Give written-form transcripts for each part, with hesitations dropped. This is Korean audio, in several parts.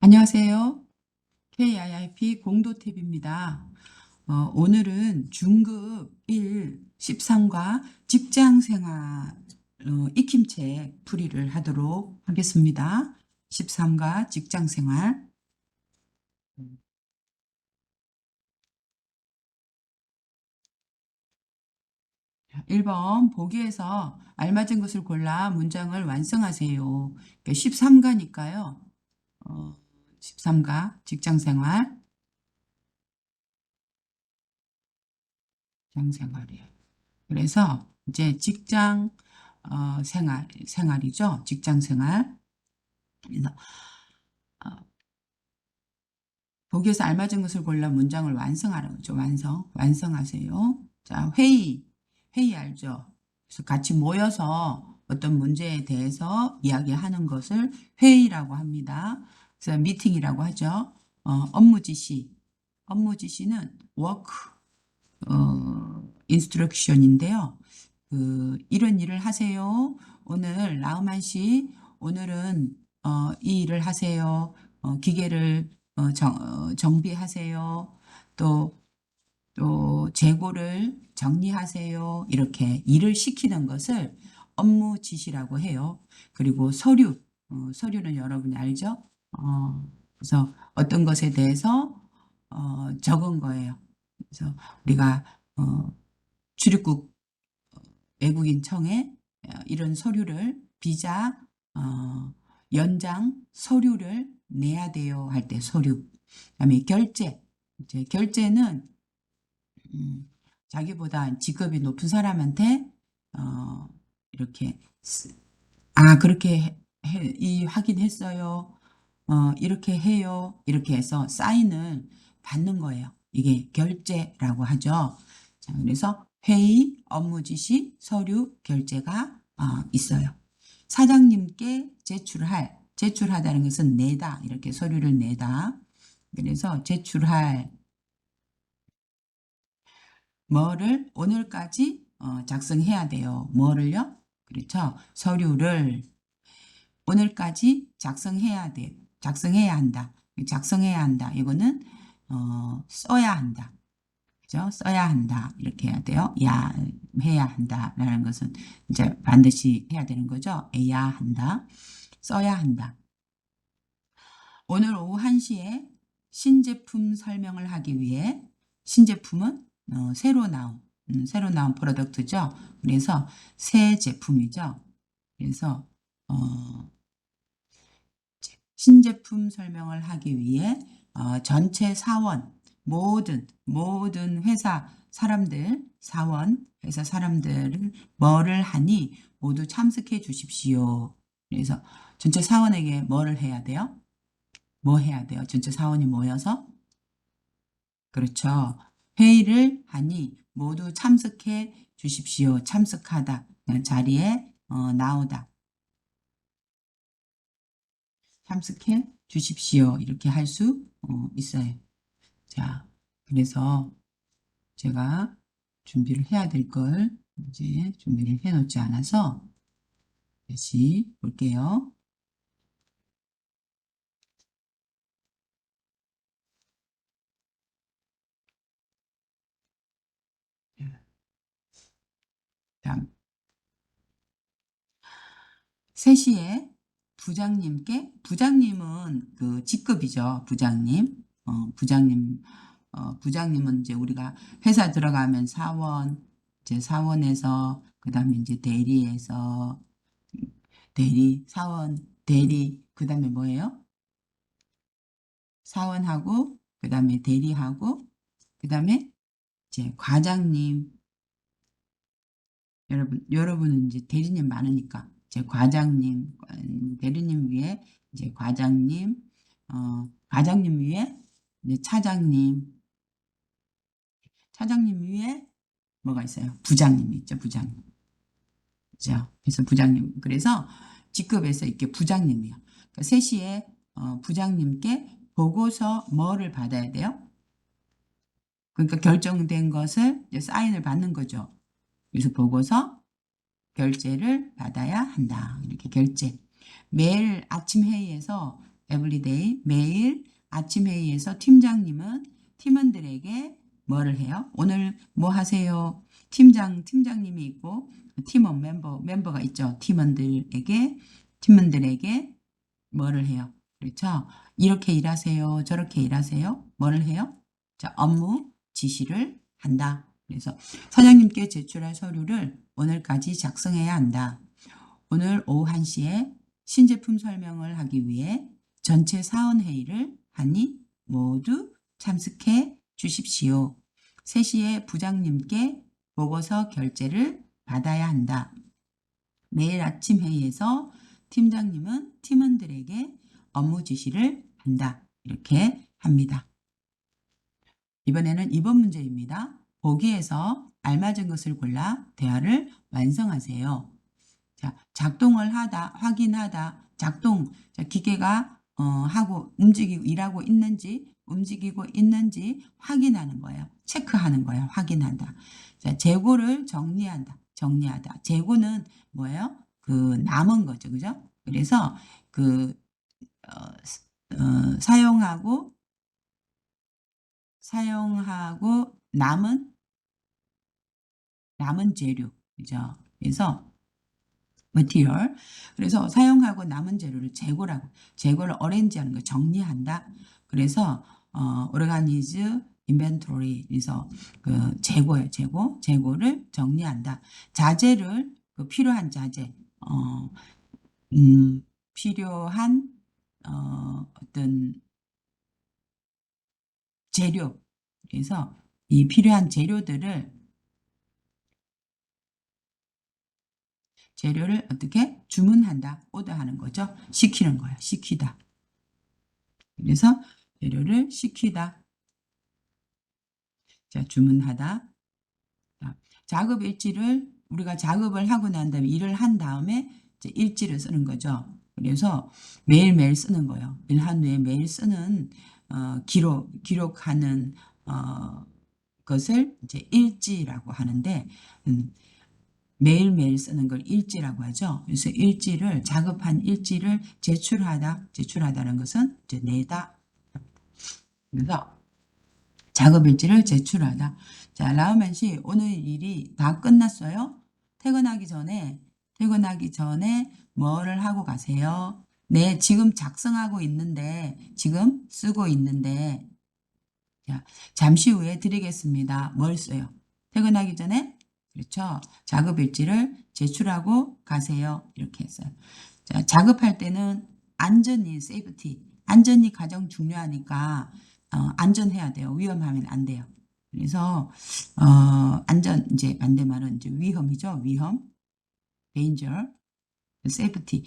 안녕하세요. KIIP 공도 탭입니다. 오늘은 중급 1 13과 직장생활 익힘책 풀이를 하도록 하겠습니다. 13과 직장생활. 1번 보기에서 알맞은 것을 골라 문장을 완성하세요. 13가니까요. 13가 직장생활이에요. 직장생활이에요. 그래서 이제 직장 생활이죠. 직장 생활. 그래서 어, 보기에서 알맞은 것을 골라 문장을 완성하라고 죠. 완성하세요. 자, 회의 알죠? 그래서 같이 모여서 어떤 문제에 대해서 이야기하는 것을 회의라고 합니다. 그래서 미팅이라고 하죠. 업무 지시는 work 인스트럭션인데요. 이런 일을 하세요. 오늘 라우만 씨, 오늘은 이 일을 하세요. 기계를 정비하세요. 또 재고를 정리하세요. 이렇게 일을 시키는 것을 업무 지시라고 해요. 그리고 서류는 여러분이 알죠? 그래서 어떤 것에 대해서 적은 거예요. 그래서 우리가 출입국 외국인 청에 이런 서류를 비자 연장 서류를 내야 돼요 할 때 서류. 그다음에 이제 결제는 자기보다 직급이 높은 사람한테 이렇게 그렇게 확인했어요. 이렇게 해요. 이렇게 해서 사인을 받는 거예요. 이게 결제라고 하죠. 자, 그래서 회의, 업무 지시, 서류, 결제가 있어요. 사장님께 제출하다는 것은 내다. 이렇게 서류를 내다. 그래서 제출할 뭐를 오늘까지 작성해야 돼요. 뭐를요? 그렇죠. 서류를 오늘까지 작성해야 한다. 작성해야 한다. 이거는 써야 한다. 그죠? 써야 한다. 이렇게 해야 돼요. 해야 한다라는 것은 이제 반드시 해야 되는 거죠. 해야 한다. 써야 한다. 오늘 오후 1시에 신제품 설명을 하기 위해 신제품은 새로 나온 프로덕트죠. 그래서 새 제품이죠. 그래서 신제품 설명을 하기 위해 전체 사원 모든 회사 사람들을 뭐를 하니 모두 참석해 주십시오. 그래서 전체 사원에게 뭐를 해야 돼요? 뭐 해야 돼요? 전체 사원이 모여서 그렇죠. 회의를 하니 모두 참석해 주십시오. 참석하다 자리에 나오다. 참석해 주십시오. 이렇게 할 수 있어요. 자, 그래서 제가 준비를 해야 될 걸 이제 준비를 해 놓지 않아서 다시 볼게요. 자, 3시에 부장님은 그 직급이죠. 부장님은 이제 우리가 회사 들어가면 이제 사원에서, 그 다음에 이제 그 다음에 뭐예요? 사원하고, 그 다음에 대리하고, 그 다음에 이제 과장님, 여러분은 이제 대리님 많으니까, 이제 대리님 위에 이제 과장님 위에 이제 차장님 위에 뭐가 있어요? 부장님이 있죠, 부장님. 그죠? 그래서 그래서 직급에서 이렇게 부장님이요. 그러니까 3시에 부장님께 보고서 뭐를 받아야 돼요? 그러니까 결정된 것을 이제 사인을 받는 거죠. 그래서 보고서 결제를 받아야 한다. 이렇게 결제. 매일 아침 회의에서 everyday 매일 아침 회의에서 팀장님은 팀원들에게 뭐를 해요? 오늘 뭐 하세요? 팀장님이 있고 팀원 멤버가 있죠. 팀원들에게 뭐를 해요? 그렇죠? 이렇게 일하세요. 저렇게 일하세요. 뭐를 해요? 자, 업무 지시를 한다. 그래서 사장님께 제출할 서류를 오늘까지 작성해야 한다. 오늘 오후 1시에 신제품 설명을 하기 위해 전체 사원회의를 하니 모두 참석해 주십시오. 3시에 부장님께 보고서 결제를 받아야 한다. 매일 아침 회의에서 팀장님은 팀원들에게 업무 지시를 한다. 이렇게 합니다. 이번에는 2번 문제입니다. 보기에서 알맞은 것을 골라 대화를 완성하세요. 자, 작동을 하다, 확인하다, 작동, 자, 기계가 하고 일하고 움직이고 있는지 확인하는 거예요. 체크하는 거예요. 확인한다. 자, 재고를 정리하다. 재고는 뭐예요? 그 남은 거죠. 그죠? 그래서 그 사용하고 남은 재료. 그죠? 그래서 material. 그래서 사용하고 남은 재료를 재고를 어레인지하는 거 정리한다. 그래서 organize inventory. 그래서 그 재고예요. 재고를 정리한다. 자재를 필요한 자재, 필요한 어떤 재료. 그래서 이 필요한 재료를 어떻게 주문한다. 오더하는 거죠. 시키는 거예요. 시키다. 그래서 재료를 시키다. 자, 주문하다. 자, 작업 일지를 우리가 작업을 하고 난 다음에 일을 한 다음에 이제 일지를 쓰는 거죠. 그래서 매일매일 쓰는 거예요. 일한 후에 매일 쓰는 기록하는 것을 이제 일지라고 하는데 매일매일 쓰는 걸 일지라고 하죠. 그래서 작업한 일지를 제출하다는 것은 이제 내다. 그래서 작업 일지를 제출하다. 자, 라우만 씨, 오늘 일이 다 끝났어요? 퇴근하기 전에 뭐를 하고 가세요? 네, 지금 작성하고 있는데, 지금 쓰고 있는데, 자, 잠시 후에 드리겠습니다. 뭘 써요? 퇴근하기 전에 그렇죠. 작업 일지를 제출하고 가세요. 이렇게 했어요. 자, 작업할 때는 안전이 세이프티. 안전이 가장 중요하니까 안전해야 돼요. 위험하면 안 돼요. 그래서 안전 이제 반대말은 이제 위험이죠. 위험. danger. safety.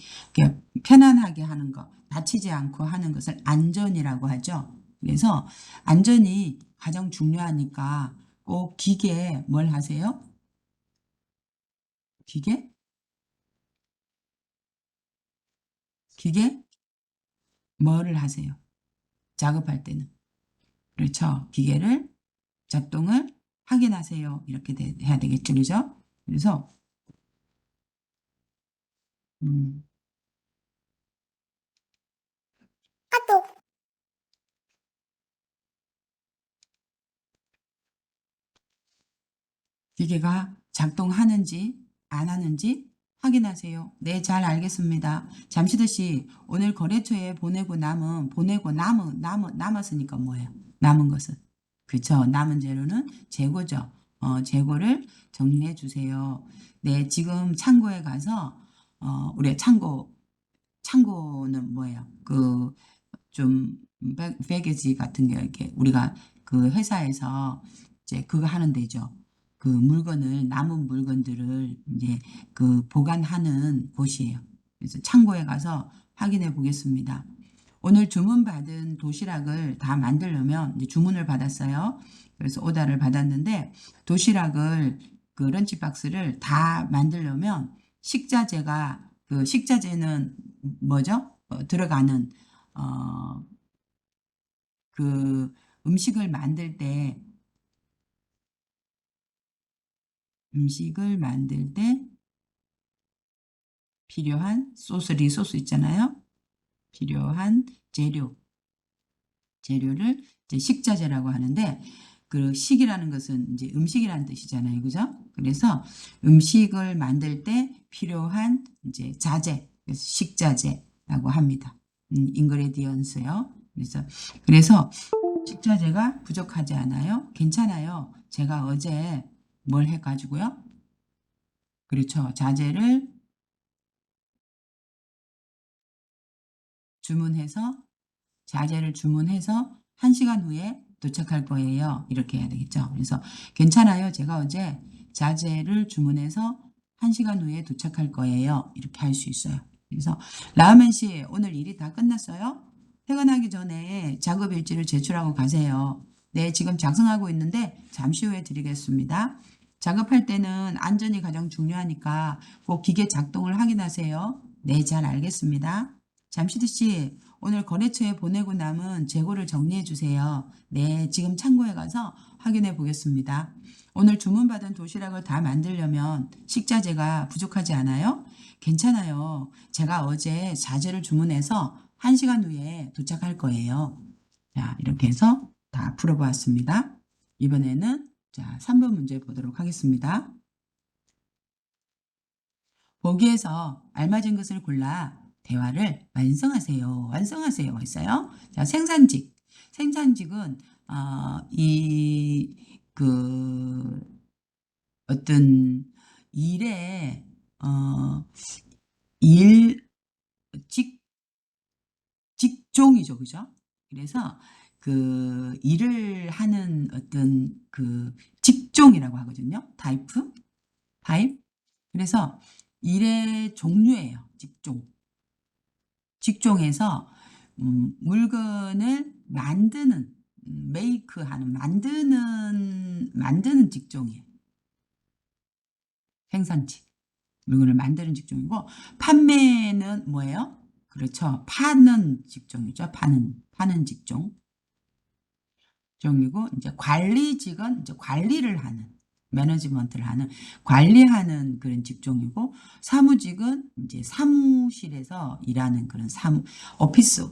편안하게 하는 거, 다치지 않고 하는 것을 안전이라고 하죠. 그래서 안전이 가장 중요하니까 꼭 기계에 뭘 하세요? 기계? 기계? 뭐를 하세요? 작업할 때는. 그렇죠. 기계를 작동을 확인하세요. 이렇게 해야 되겠죠. 그죠? 그래서 음, 기계가 작동하는지 안 하는지 확인하세요. 네, 잘 알겠습니다. 잠시도 씨, 오늘 거래처에 남았으니까 뭐예요? 남은 것은. 그쵸. 남은 재료는 재고죠. 재고를 정리해 주세요. 네, 지금 창고에 가서, 우리 창고는 뭐예요? 좀, 배게지 같은 게 이렇게 우리가 그 회사에서 이제 그거 하는 데죠. 그 남은 물건들을 이제 보관하는 곳이에요. 그래서 창고에 가서 확인해 보겠습니다. 오늘 주문받은 도시락을 다 만들려면 이제 주문을 받았어요. 그래서 오다를 받았는데 도시락을 런치박스를 다 만들려면 식자재는 뭐죠? 들어가는 어, 그 음식을 만들 때 필요한 소스 있잖아요. 필요한 재료를 이제 식자재라고 하는데 그 식이라는 것은 이제 음식이라는 뜻이잖아요. 그죠? 그래서 음식을 만들 때 필요한 이제 자재, 그래서 식자재라고 합니다. 인그레디언스요. 그래서 식자재가 부족하지 않아요? 괜찮아요. 제가 어제 뭘 해가지고요? 그렇죠. 주문해서 자재를 주문해서 1시간 후에 도착할 거예요. 이렇게 해야 되겠죠. 그래서 괜찮아요. 제가 어제 자재를 주문해서 1시간 후에 도착할 거예요. 이렇게 할 수 있어요. 그래서 라우멘 씨, 오늘 일이 다 끝났어요? 퇴근하기 전에 작업 일지를 제출하고 가세요. 네, 지금 작성하고 있는데 잠시 후에 드리겠습니다. 작업할 때는 안전이 가장 중요하니까 꼭 기계 작동을 확인하세요. 네, 잘 알겠습니다. 잠시드 씨, 오늘 거래처에 보내고 남은 재고를 정리해 주세요. 네, 지금 창고에 가서 확인해 보겠습니다. 오늘 주문받은 도시락을 다 만들려면 식자재가 부족하지 않아요? 괜찮아요. 제가 어제 자재를 주문해서 1시간 후에 도착할 거예요. 자, 이렇게 해서 다 풀어보았습니다. 이번에는 자, 3번 문제 보도록 하겠습니다. 보기에서 알맞은 것을 골라 대화를 완성하세요. 완성하세요. 했어요. 자, 생산직. 생산직은 그 어떤 일의 일 직, 직종이죠. 그죠? 그래서 그 일을 하는 어떤 그 직종이라고 하거든요. 타입. 그래서 일의 종류예요. 직종에서 물건을 만드는 메이크하는 만드는 직종이에요. 생산직. 물건을 만드는 직종이고 판매는 뭐예요? 그렇죠. 파는 직종이죠. 파는 직종이고 이제 관리직은 이제 관리를 하는 매너지먼트를 하는 관리하는 그런 직종이고 사무직은 이제 사무실에서 일하는 그런 오피스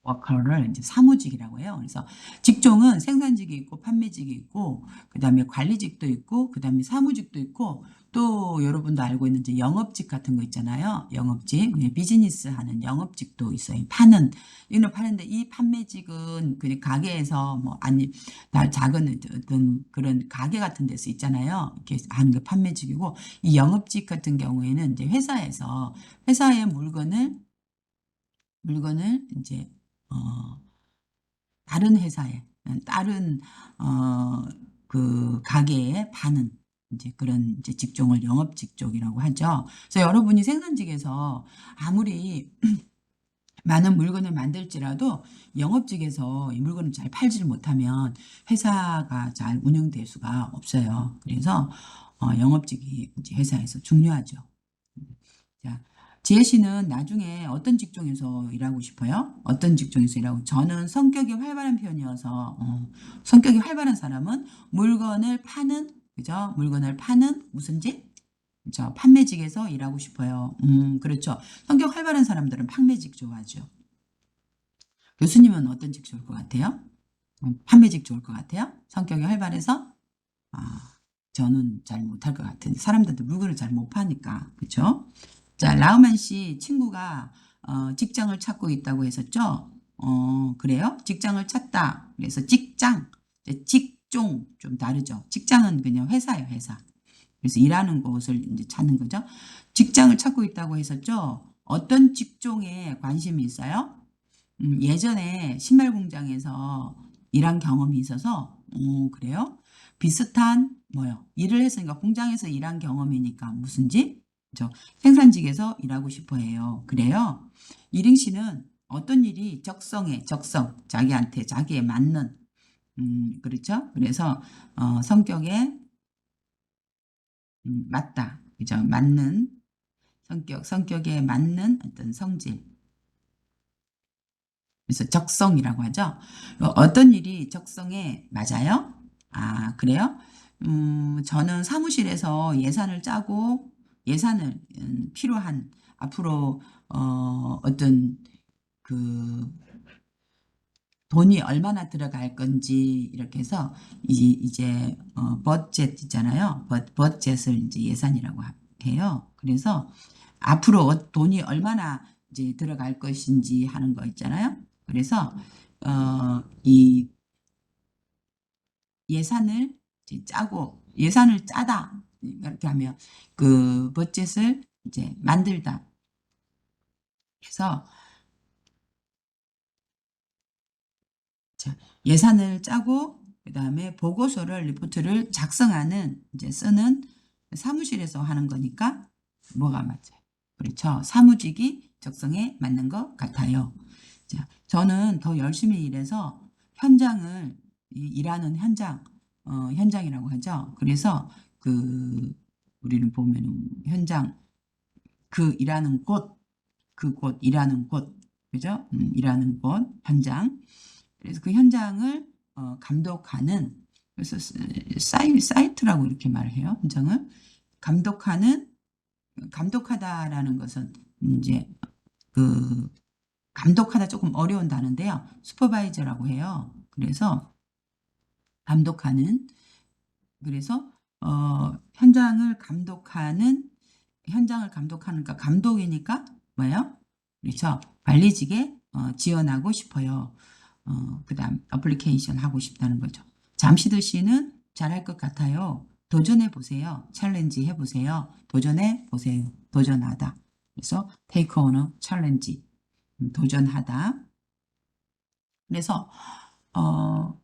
워커를 이제 사무직이라고 해요. 그래서 직종은 생산직이 있고 판매직이 있고 그다음에 관리직도 있고 그다음에 사무직도 있고 또 여러분도 알고 있는 이제 영업직 같은 거 있잖아요. 영업직, 비즈니스 하는 영업직도 있어요. 이거 파는데 이 판매직은 그냥 가게에서 뭐 아니 작은 어떤 그런 가게 같은 데서 있잖아요. 이렇게 하는 게 판매직이고 이 영업직 같은 경우에는 이제 회사의 물건을 이제 어, 다른 회사에 다른 그 가게에 파는 이제 그런 이제 직종을 영업 직종이라고 하죠. 그래서 여러분이 생산직에서 아무리 많은 물건을 만들지라도 영업직에서 이 물건을 잘 팔지를 못하면 회사가 잘 운영될 수가 없어요. 그래서 영업직이 이제 회사에서 중요하죠. 자, 지혜 씨는 나중에 어떤 직종에서 일하고 싶어요? 어떤 직종에서 일하고? 저는 성격이 활발한 편이어서, 성격이 활발한 사람은 물건을 파는, 그죠? 물건을 파는 무슨 직? 그죠? 판매직에서 일하고 싶어요. 그렇죠. 성격 활발한 사람들은 판매직 좋아하죠. 교수님은 어떤 직 좋을 것 같아요? 판매직 좋을 것 같아요? 성격이 활발해서? 아, 저는 잘 못할 것 같은데 사람들도 물건을 잘 못 파니까 그렇죠? 자, 라우만 씨 친구가 직장을 찾고 있다고 했었죠? 그래요? 직장을 찾다. 그래서 이제 직종 좀 다르죠. 직장은 그냥 회사예요, 회사. 그래서 일하는 곳을 이제 찾는 거죠. 직장을 찾고 있다고 했었죠? 어떤 직종에 관심이 있어요? 예전에 신발 공장에서 일한 경험이 있어서, 그래요? 비슷한, 일을 했으니까 공장에서 일한 경험이니까 무슨지? 저 생산직에서 일하고 싶어 해요. 그래요? 이링 씨는 어떤 일이 자기한테, 자기에 맞는, 그렇죠? 그래서, 성격에, 맞다. 그죠? 맞는 성격에 맞는 어떤 성질. 그래서 적성이라고 하죠. 어떤 일이 적성에 맞아요? 아, 그래요? 저는 사무실에서 예산을 짜고 예산을 필요한 앞으로 어떤 그 돈이 얼마나 들어갈 건지 이렇게 해서 이제 버젯 있잖아요. 버젯을 이제 예산이라고 해요. 그래서 앞으로 돈이 얼마나 이제 들어갈 것인지 하는 거 있잖아요. 그래서 이 예산을 이제 짜고 예산을 짜다 이렇게 하면 그 버젯을 이제 만들다. 그래서 자, 예산을 짜고 그다음에 보고서를 리포트를 작성하는 이제 쓰는 사무실에서 하는 거니까 뭐가 맞아요? 그렇죠. 사무직이 적성에 맞는 것 같아요. 자, 저는 더 열심히 일해서 현장을 일하는 현장이라고 하죠. 그래서 그 우리는 보면은 현장 그 일하는 곳, 그곳 일하는 곳, 그죠? 일하는 곳 현장. 그래서 그 현장을 감독하는 그래서 사이트라고 이렇게 말을 해요. 현장을 감독하는 감독하다라는 것은 이제 그 감독하다 조금 어려운 단어인데요. 슈퍼바이저라고 해요. 그래서 감독하는 그래서 현장을 감독하니까 감독이니까 뭐예요? 그렇죠. 관리직에 지원하고 싶어요. 그다음 어플리케이션 하고 싶다는 거죠. 잠시도 씨는 잘할 것 같아요. 도전해 보세요. 챌린지 해 보세요. 도전해 보세요. 도전하다. 그래서 take on a challenge. 도전하다. 그래서 어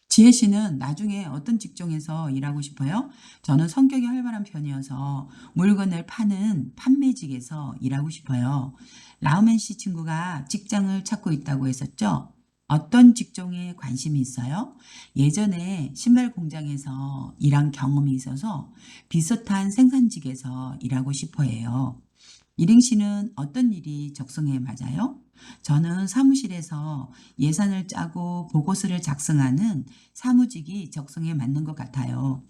지혜 씨는 나중에 어떤 직종에서 일하고 싶어요? 저는 성격이 활발한 편이어서 물건을 파는 판매직에서 일하고 싶어요. 라우멘 씨 친구가 직장을 찾고 있다고 했었죠? 어떤 직종에 관심이 있어요? 예전에 신발 공장에서 일한 경험이 있어서 비슷한 생산직에서 일하고 싶어 해요. 이링 씨는 어떤 일이 적성에 맞아요? 저는 사무실에서 예산을 짜고 보고서를 작성하는 사무직이 적성에 맞는 것 같아요.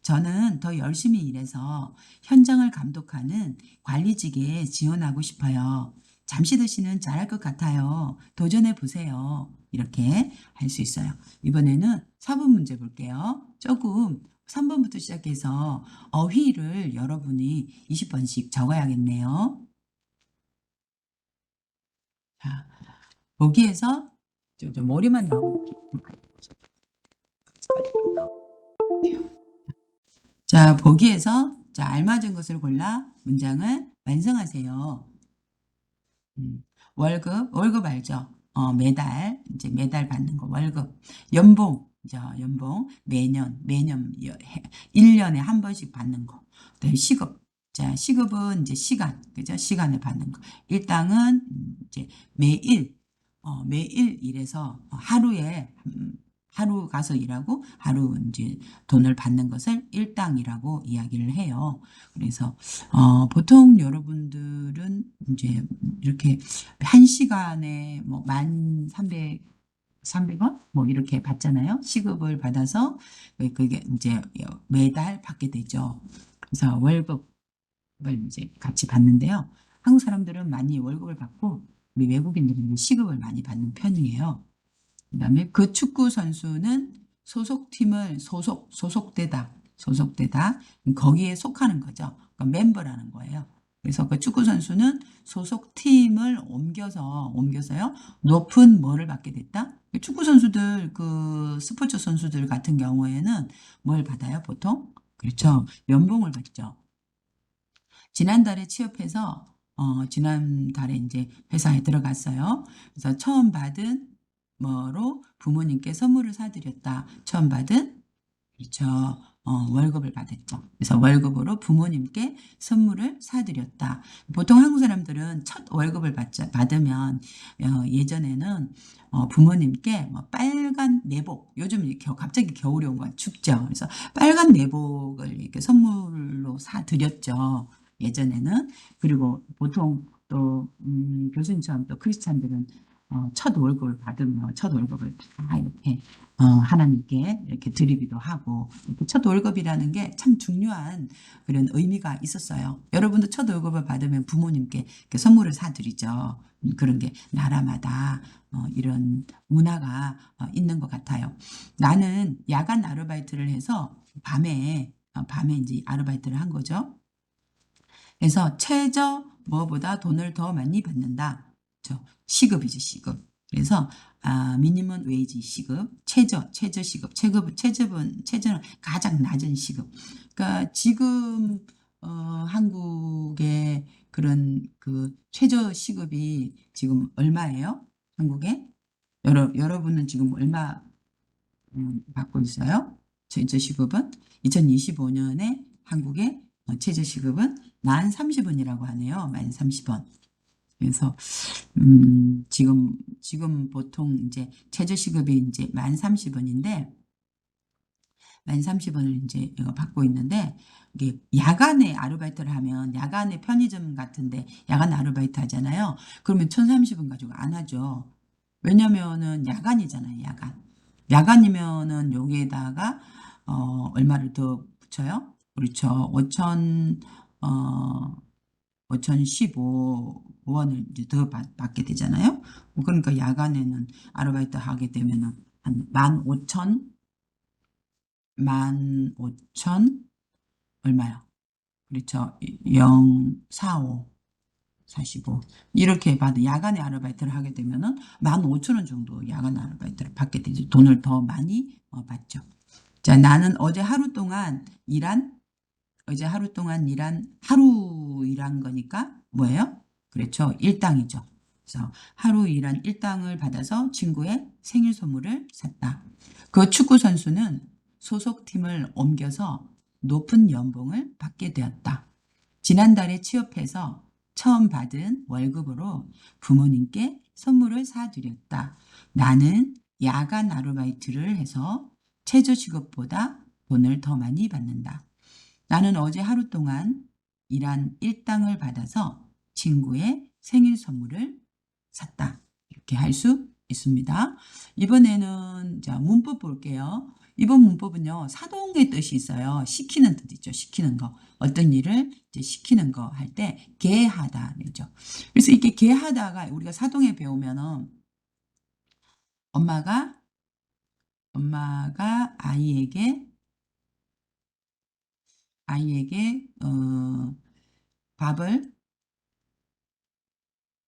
저는 더 열심히 일해서 현장을 감독하는 관리직에 지원하고 싶어요. 잠시도 씨는 잘할 것 같아요. 도전해 보세요. 이렇게 할 수 있어요. 이번에는 4번 문제 볼게요. 조금 3번부터 시작해서 어휘를 여러분이 20번씩 적어야겠네요. 자, 보기에서 좀 머리만 나오고 자, 보기에서 자, 알맞은 것을 골라 문장을 완성하세요. 월급 알죠? 매달, 이제 매달 받는 거, 월급. 연봉, 연봉, 매년, 1년에 한 번씩 받는 거. 그다음에 시급. 자, 시급은 이제 시간, 그죠? 시간을 받는 거. 일당은 이제 매일 일해서 하루 가서 일하고 하루 이제 돈을 받는 것을 일당이라고 이야기를 해요. 그래서 보통 여러분들은 이제 이렇게 한 시간에 뭐 1,300원 뭐 이렇게 받잖아요. 시급을 받아서 그게 이제 매달 받게 되죠. 그래서 월급을 이제 같이 받는데요. 한국 사람들은 많이 월급을 받고 우리 외국인들은 시급을 많이 받는 편이에요. 그다음에 그 축구 선수는 소속되다 거기에 속하는 거죠. 그러니까 멤버라는 거예요. 그래서 그 축구 선수는 소속 팀을 옮겨서요 높은 뭐를 받게 됐다. 축구 선수들 그 스포츠 선수들 같은 경우에는 뭘 받아요? 보통 그렇죠. 연봉을 받죠. 지난달에 취업해서 지난달에 이제 회사에 들어갔어요. 그래서 처음 받은 뭐로 부모님께 선물을 사드렸다. 처음 받은 그렇죠. 월급을 받았죠. 그래서 월급으로 부모님께 선물을 사드렸다. 보통 한국 사람들은 첫 월급을 받으면 예전에는 부모님께 뭐 빨간 내복, 요즘 갑자기 겨울이 온 건 춥죠. 그래서 빨간 내복을 이렇게 선물로 사드렸죠. 예전에는. 그리고 보통 또 교수님처럼 또 크리스찬들은 첫 월급을 받으면 첫 월급을 다 이렇게 하나님께 이렇게 드리기도 하고 이렇게 첫 월급이라는 게 참 중요한 그런 의미가 있었어요. 여러분도 첫 월급을 받으면 부모님께 이렇게 선물을 사드리죠. 그런 게 나라마다 이런 문화가 있는 것 같아요. 나는 야간 아르바이트를 해서 밤에 이제 아르바이트를 한 거죠. 그래서 최저 뭐보다 돈을 더 많이 받는다. 시급이지, 시급. 그래서 미니멈 웨이지 시급, 최저 시급, 최저는 가장 낮은 시급. 그러니까 지금 한국의 그런 그 최저 시급이 지금 얼마예요? 한국에? 여러분은 지금 얼마 받고 있어요? 최저시급은 2025년에 한국의 최저시급은 만 30원이라고 하네요. 만 30원. 그래서 지금 보통 이제 최저시급이 이제 만 30원인데 만 30원을 이제 이거 받고 있는데 이게 야간에 아르바이트를 하면 야간에 편의점 같은데 야간 아르바이트 하잖아요. 그러면 1,030원 가지고 안 하죠. 왜냐면은 야간이잖아요. 야간이면은 여기에다가 얼마를 더 붙여요? 그렇죠. 5,015원을 이제 더 받게 되잖아요. 그러니까 야간에는 아르바이트 하게 되면은 한 15,000 얼마요? 그렇죠. 045 45 이렇게 받은 야간에 아르바이트를 하게 되면은 15,000원 정도 야간 아르바이트를 받게 되죠. 돈을 더 많이 받죠. 자, 나는 하루 일한 거니까 뭐예요? 그렇죠. 일당이죠. 그래서 하루 일한 일당을 받아서 친구의 생일 선물을 샀다. 그 축구 선수는 소속팀을 옮겨서 높은 연봉을 받게 되었다. 지난달에 취업해서 처음 받은 월급으로 부모님께 선물을 사드렸다. 나는 야간 아르바이트를 해서 최저 직업보다 돈을 더 많이 받는다. 나는 어제 하루 동안 일한 일당을 받아서 친구의 생일 선물을 샀다. 이렇게 할 수 있습니다. 이번에는 자, 문법 볼게요. 이번 문법은요, 사동의 뜻이 있어요. 시키는 뜻 있죠. 시키는 거. 어떤 일을 이제 시키는 거 할 때 계하다 되죠. 그래서 이렇게 계하다가 우리가 사동에 배우면은 엄마가 아이에게 밥을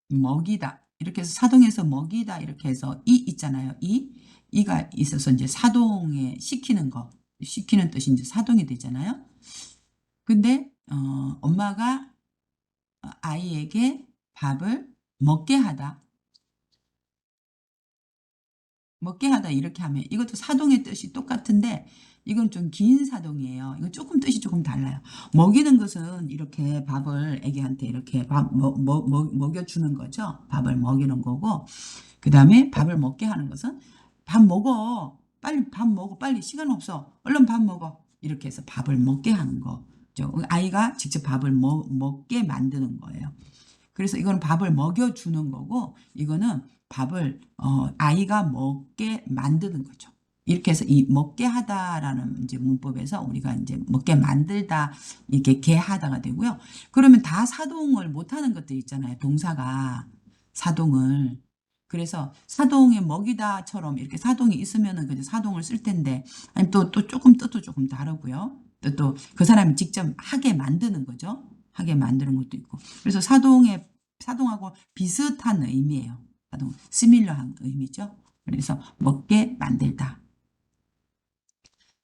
먹이다. 이렇게 해서 사동에서 먹이다 이렇게 해서 이 있잖아요. 이가 있어서 이제 사동에 시키는 뜻이 이제 사동이 되잖아요. 근데 엄마가 아이에게 밥을 먹게 하다 이렇게 하면 이것도 사동의 뜻이 똑같은데 이건 좀 긴 사동이에요. 이건 조금 뜻이 조금 달라요. 먹이는 것은 이렇게 밥을 애기한테 이렇게 먹여주는 거죠. 밥을 먹이는 거고 그 다음에 밥을 먹게 하는 것은 밥 먹어. 빨리 밥 먹어. 빨리 시간 없어. 얼른 밥 먹어. 이렇게 해서 밥을 먹게 하는 거죠. 아이가 직접 밥을 먹게 만드는 거예요. 그래서 이건 밥을 먹여주는 거고 이거는 밥을 아이가 먹게 만드는 거죠. 이렇게 해서 이 먹게 하다라는 이제 문법에서 우리가 이제 먹게 만들다 이렇게 개하다가 되고요. 그러면 다 사동을 못하는 것들 있잖아요. 동사가 사동을 그래서 사동에 먹이다처럼 이렇게 사동이 있으면은 그 사동을 쓸 텐데 아니 또 조금 뜻도 조금 다르고요. 또 그 사람이 직접 하게 만드는 거죠. 하게 만드는 것도 있고. 그래서 사동하고 비슷한 의미예요. 시밀러한 의미죠. 그래서 먹게 만들다.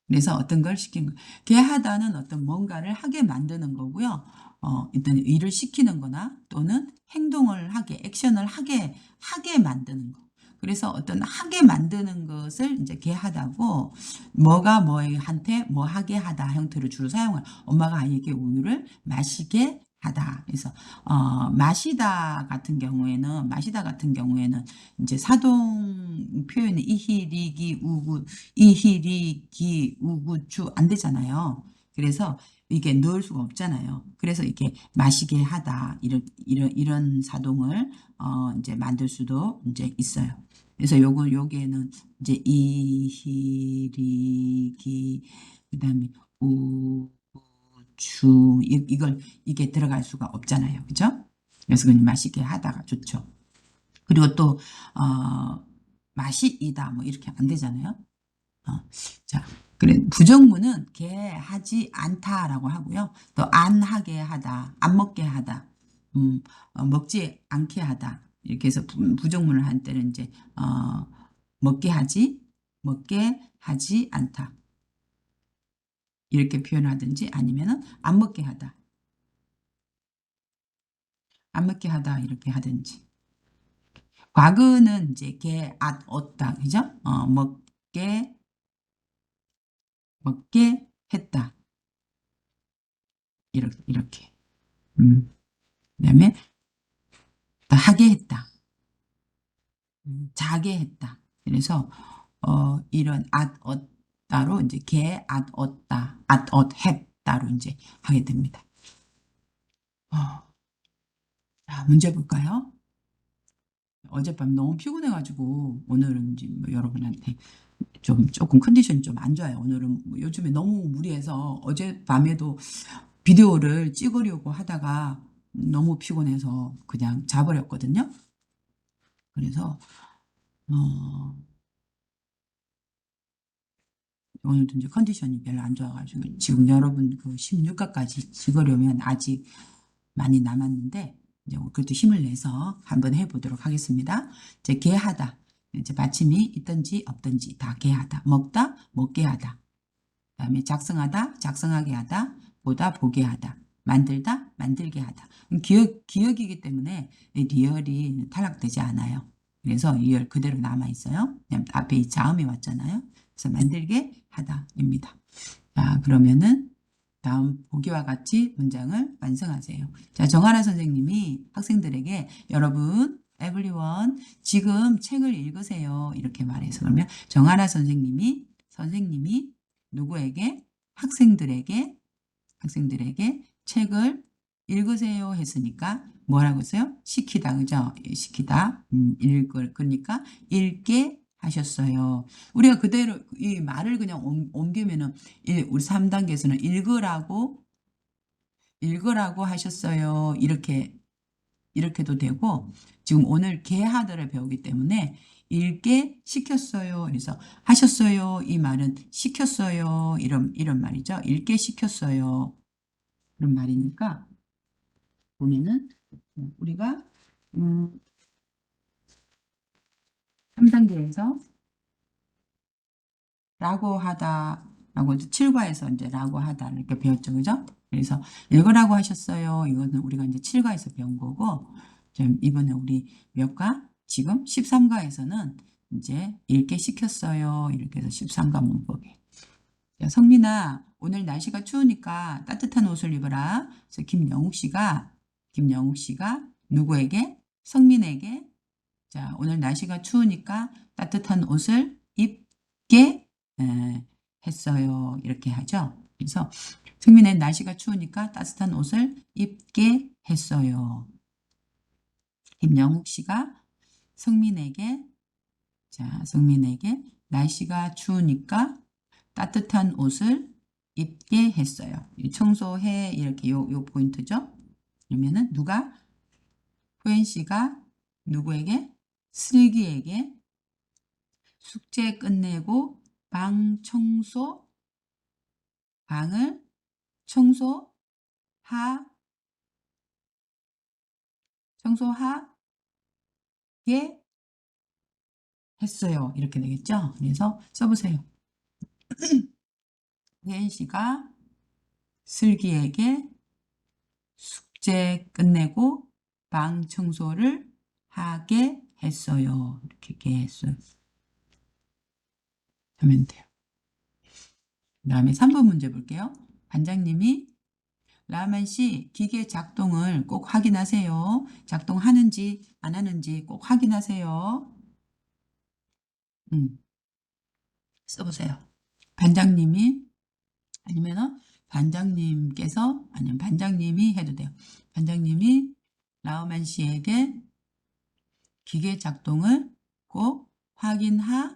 그래서 어떤 걸 시킨 거. 개하다는 어떤 뭔가를 하게 만드는 거고요. 일단 일을 시키는 거나 또는 행동을 액션을 하게 만드는 거. 그래서 어떤 하게 만드는 것을 이제 개하다고 뭐가 뭐한테 뭐 하게 하다 형태로 주로 사용해요. 엄마가 아이에게 우유를 마시게 하다. 그래서 마시다 같은 경우에는 이제 사동 표현이 이히리기 우구주 안 되잖아요. 그래서 이게 넣을 수가 없잖아요. 그래서 이게 마시게 하다 이런 사동을 이제 만들 수도 이제 있어요. 그래서 여기에는 이제 이히리기 그다음에 우주 이게 들어갈 수가 없잖아요. 그죠? 그래서 그냥 마시게 하다가 좋죠. 그리고 또 맛이 이다 뭐 이렇게 안 되잖아요. 자, 그래 부정문은 개하지 않다라고 하고요. 또 안 하게 하다, 안 먹게 하다, 먹지 않게 하다 이렇게 해서 부정문을 한 때는 이제 먹게 하지 않다 이렇게 표현하든지 아니면은 안 먹게 하다 이렇게 하든지. 과거는 이제 얻다 그죠? 먹게 했다 이렇게. 그다음에 또 하게 했다. 자게 했다. 그래서 이런 얻다로 이제 얻다, 했다로 이제 하게 됩니다. 자, 문제 볼까요? 어젯밤 너무 피곤해가지고 오늘은 이제 뭐 여러분한테 조금 컨디션이 좀 안 좋아요. 오늘은 뭐 요즘에 너무 무리해서 어젯밤에도 비디오를 찍으려고 하다가 너무 피곤해서 그냥 자버렸거든요. 그래서 어, 오늘도 이제 컨디션이 별로 안 좋아가지고 지금 여러분 그 16가까지 찍으려면 아직 많이 남았는데 이제 그래도 힘을 내서 한번 해보도록 하겠습니다. 이제 개하다. 이제 받침이 있든지 없든지 다 개하다. 먹다, 먹게 하다. 그다음에 작성하다, 작성하게 하다. 보다, 보게 하다. 만들다, 만들게 하다. 기억이기 때문에 리얼이 탈락되지 않아요. 그래서 리얼 그대로 남아 있어요. 그냥 앞에 이 자음이 왔잖아요. 그래서 만들게 하다입니다. 자, 그러면은 다음 보기와 같이 문장을 완성하세요. 자, 정하나 선생님이 학생들에게 여러분, everyone, 지금 책을 읽으세요. 이렇게 말해서 그러면 정하나 선생님이 누구에게? 학생들에게 책을 읽으세요 했으니까 뭐라고 했어요? 시키다, 그죠? 시키다, 그러니까 읽게 하셨어요. 우리가 그대로 이 말을 그냥 옮기면은 우리 3단계에서는 읽으라고 하셨어요. 이렇게도 되고 지금 오늘 개하다를 배우기 때문에 읽게 시켰어요. 그래서 하셨어요. 이 말은 시켰어요. 이런 말이죠. 읽게 시켰어요. 그런 말이니까 보면은 우리가 3단계에서 라고 하다라고 7과에서 이제 라고 하다 이렇게 배웠죠. 그죠? 그래서 읽으라고 하셨어요. 이거는 우리가 이제 7과에서 배운 거고 지금 이번에 우리 몇 과? 지금 13과에서는 이제 읽게 시켰어요. 이렇게 해서 13과 문법이. 자, 성민아, 오늘 날씨가 추우니까 따뜻한 옷을 입어라. 그래서 김영욱 씨가 누구에게? 성민에게. 자, 오늘 날씨가 추우니까 따뜻한 옷을 입게 했어요. 이렇게 하죠. 그래서 승민의 날씨가 추우니까 따뜻한 옷을 입게 했어요. 김영욱 씨가 성민에게 날씨가 추우니까 따뜻한 옷을 입게 했어요. 청소해 이렇게 요 포인트죠. 그러면은 누가 호연 씨가 누구에게? 슬기에게 숙제 끝내고 방을 청소하게 했어요. 이렇게 되겠죠? 그래서 써보세요. 혜인 씨가 슬기에게 숙제 끝내고 방 청소를 하게 했어요. 이렇게 했어요. 하면 돼요. 그 다음에 3번 문제 볼게요. 반장님이 라만 씨 기계 작동을 꼭 확인하세요. 작동하는지 안 하는지 꼭 확인하세요. 써보세요. 반장님이 아니면은 반장님께서 아니면 반장님이 해도 돼요. 반장님이 라우만 씨에게 기계 작동을 꼭 확인하게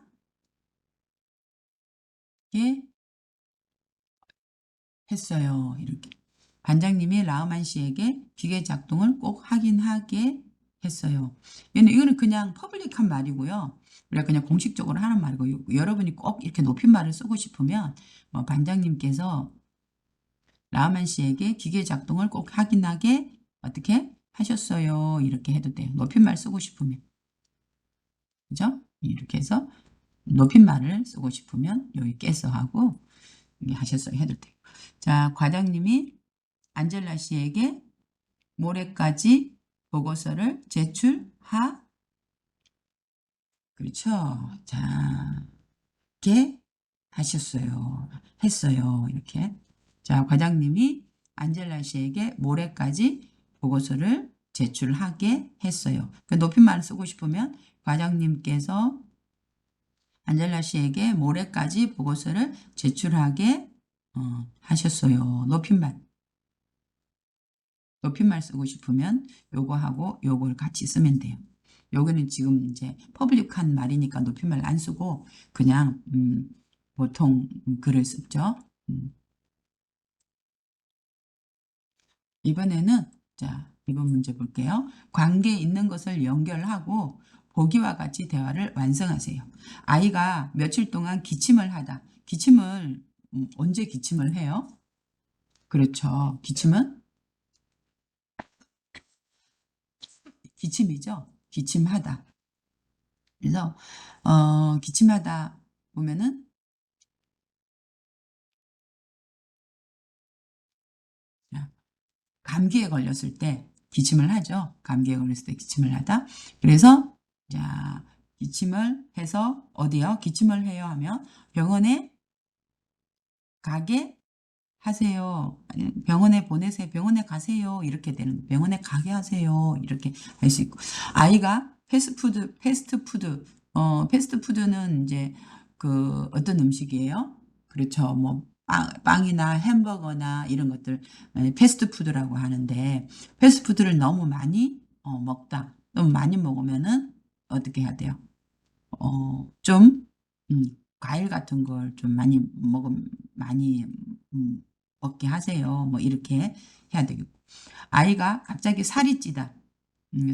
했어요. 이렇게. 반장님이 라우만 씨에게 기계 작동을 꼭 확인하게 했어요. 이거는 그냥 퍼블릭한 말이고요. 우리가 그냥 공식적으로 하는 말이고, 여러분이 꼭 이렇게 높임말을 쓰고 싶으면 뭐 반장님께서 라우만 씨에게 기계 작동을 꼭 확인하게 어떻게 하셨어요. 이렇게 해도 돼요. 높임말 쓰고 싶으면. 그죠? 이렇게 해서 높임말을 쓰고 싶으면 여기 깨서 하고 여기 하셨어요. 해도 돼요. 자, 과장님이 안젤라 씨에게 모레까지 보고서를 그렇죠. 자, 게 하셨어요. 했어요. 이렇게. 자, 과장님이 안젤라 씨에게 모레까지 보고서를 제출하게 했어요. 그 높임말을 쓰고 싶으면 과장님께서 안젤라 씨에게 모레까지 보고서를 제출하게 하셨어요. 높임말 쓰고 싶으면 요거하고 요걸 같이 쓰면 돼요. 요거는 지금 이제 퍼블릭한 말이니까 높임말 안 쓰고 그냥 보통 글을 쓰죠. 이번에는 자, 이번 문제 볼게요. 관계 있는 것을 연결하고 보기와 같이 대화를 완성하세요. 아이가 며칠 동안 기침을 하다. 기침을 언제 기침을 해요? 그렇죠. 기침은 기침이죠. 기침하다. 그래서 기침하다 보면은 감기에 걸렸을 때 기침을 하죠. 감기에 걸렸을 때 기침을 하다. 그래서 자, 기침을 해서 어디요? 기침을 해요 하면 병원에 가게 하세요. 아니면 병원에 보내세요. 병원에 가세요. 이렇게 되는 병원에 가게 하세요. 이렇게 할 수 있고 아이가 패스트푸드는 이제 그 어떤 음식이에요? 그렇죠. 뭐 빵이나 햄버거나 이런 것들 패스트푸드라고 하는데 패스트푸드를 너무 많이 먹다. 너무 많이 먹으면은 어떻게 해야 돼요? 좀, 과일 같은 걸 좀 많이, 먹게 하세요. 뭐, 이렇게 해야 되겠고. 아이가 갑자기 살이 찌다.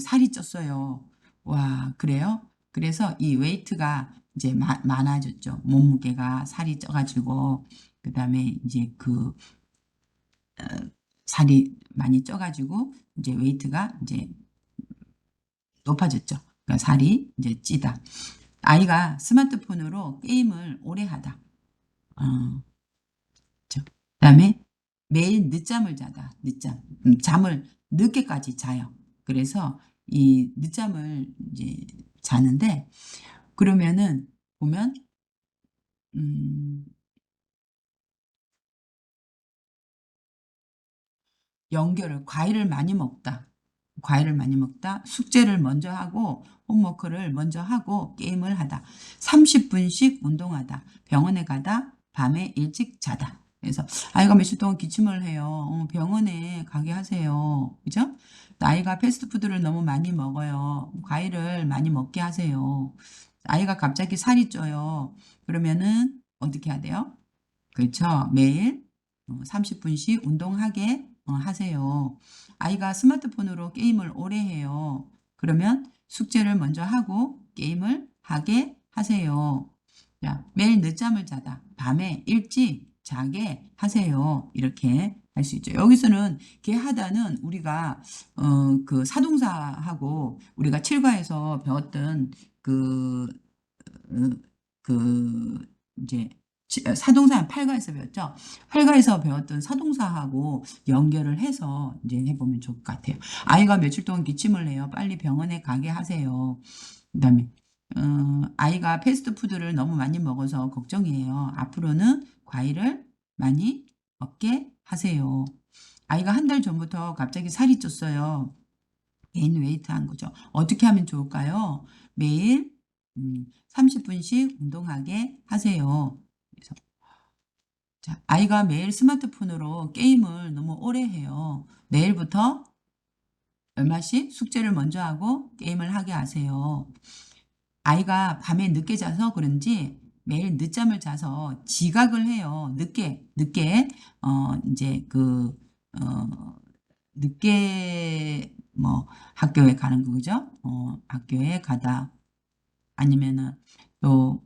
살이 쪘어요. 와, 그래요? 그래서 이 웨이트가 이제 많아졌죠. 몸무게가 살이 쪄가지고, 그 다음에 이제 살이 많이 쪄가지고, 이제 웨이트가 이제 높아졌죠. 그러니까 살이 이제 찌다. 아이가 스마트폰으로 게임을 오래 하다. 어, 그다음에 매일 늦잠을 자다. 늦잠. 잠을 늦게까지 자요. 그래서 이 늦잠을 이제 자는데 그러면은 보면 음, 과일을 많이 먹다. 과일을 많이 먹다. 숙제를 먼저 하고 홈워크를 먼저 하고 게임을 하다. 30분씩 운동하다. 병원에 가다. 밤에 일찍 자다. 그래서 아이가 며칠 동안 기침을 해요. 병원에 가게 하세요. 그죠? 아이가 패스트푸드를 너무 많이 먹어요. 과일을 많이 먹게 하세요. 아이가 갑자기 살이 쪄요. 그러면은 어떻게 해야 돼요? 그렇죠. 매일 30분씩 운동하게 하세요. 아이가 스마트폰으로 게임을 오래 해요. 그러면 숙제를 먼저 하고 게임을 하게 하세요. 자, 매일 늦잠을 자다. 밤에 일찍 자게 하세요. 이렇게 할 수 있죠. 여기서는 게 하다는 우리가 그 사동사하고 우리가 칠과에서 배웠던 그 어, 이제 사동사 8가에서 배웠죠. 8가에서 배웠던 사동사하고 연결을 해서 이제 해보면 좋을 것 같아요. 아이가 며칠 동안 기침을 해요. 빨리 병원에 가게 하세요. 그다음에 아이가 패스트푸드를 너무 많이 먹어서 걱정이에요. 앞으로는 과일을 많이 먹게 하세요. 아이가 한 달 전부터 갑자기 살이 쪘어요. 개인 웨이트 한 거죠. 어떻게 하면 좋을까요? 매일 30분씩 운동하게 하세요. 그래서 자, 아이가 매일 스마트폰으로 게임을 너무 오래 해요. 내일부터 얼마씩 숙제를 먼저 하고 게임을 하게 하세요. 아이가 밤에 늦게 자서 그런지 매일 늦잠을 자서 지각을 해요. 늦게, 이제 어, 늦게 학교에 가는 거죠. 학교에 가다 아니면은 또,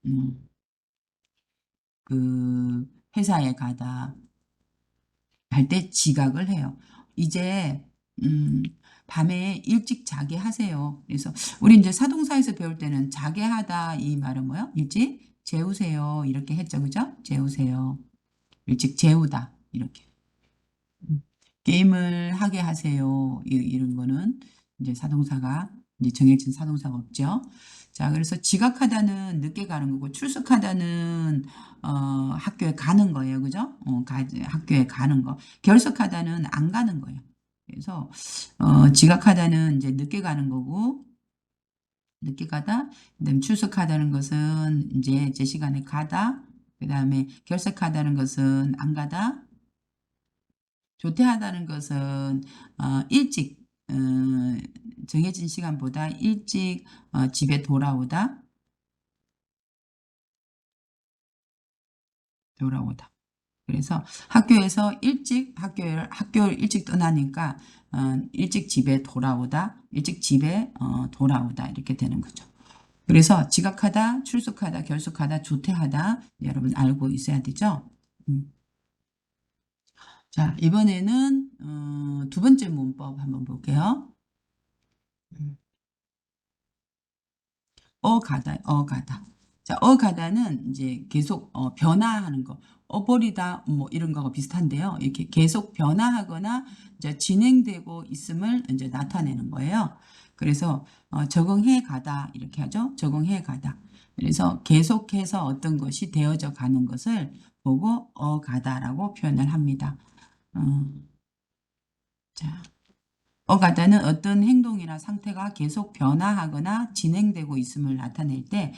음, 그 회사에 가다 할 때 지각을 해요. 이제 음, 밤에 일찍 자게 하세요. 그래서 우리 이제 사동사에서 배울 때는 자게 하다 이 말은 뭐요? 일찍 재우세요. 이렇게 했죠. 그죠? 재우세요. 일찍 재우다. 이렇게. 음. 게임을 하게 하세요. 이런 거는 이제 사동사가 이제 정해진 사동사가 없죠. 자, 그래서 지각하다는 늦게 가는 거고 출석하다는 학교에 가는 거예요. 그죠? 학교에 가는 거. 결석하다는 안 가는 거예요. 그래서 지각하다는 이제 늦게 가는 거고 늦게 가다, 그다음에 출석하다는 것은 이제 제 시간에 가다, 그다음에 결석하다는 것은 안 가다, 조퇴하다는 것은 일찍 정해진 시간보다 일찍 집에 돌아오다. 그래서 학교에서 학교를 일찍 떠나니까 일찍 집에 돌아오다, 일찍 집에 돌아오다 이렇게 되는 거죠. 그래서 지각하다, 출석하다, 결석하다, 조퇴하다 여러분 알고 있어야 되죠. 자, 이번에는 두 번째 문법 한번 볼게요. 음. 가다. 자, 가다는 이제 계속 변화하는 거, 버리다 뭐 이런 거하고 비슷한데요. 이렇게 계속 변화하거나 이제 진행되고 있음을 이제 나타내는 거예요. 그래서 적응해 가다 이렇게 하죠. 적응해 가다. 그래서 계속해서 어떤 것이 되어져 가는 것을 보고 가다라고 표현을 합니다. 자. 가다는 어떤 행동이나 상태가 계속 변화하거나 진행되고 있음을 나타낼 때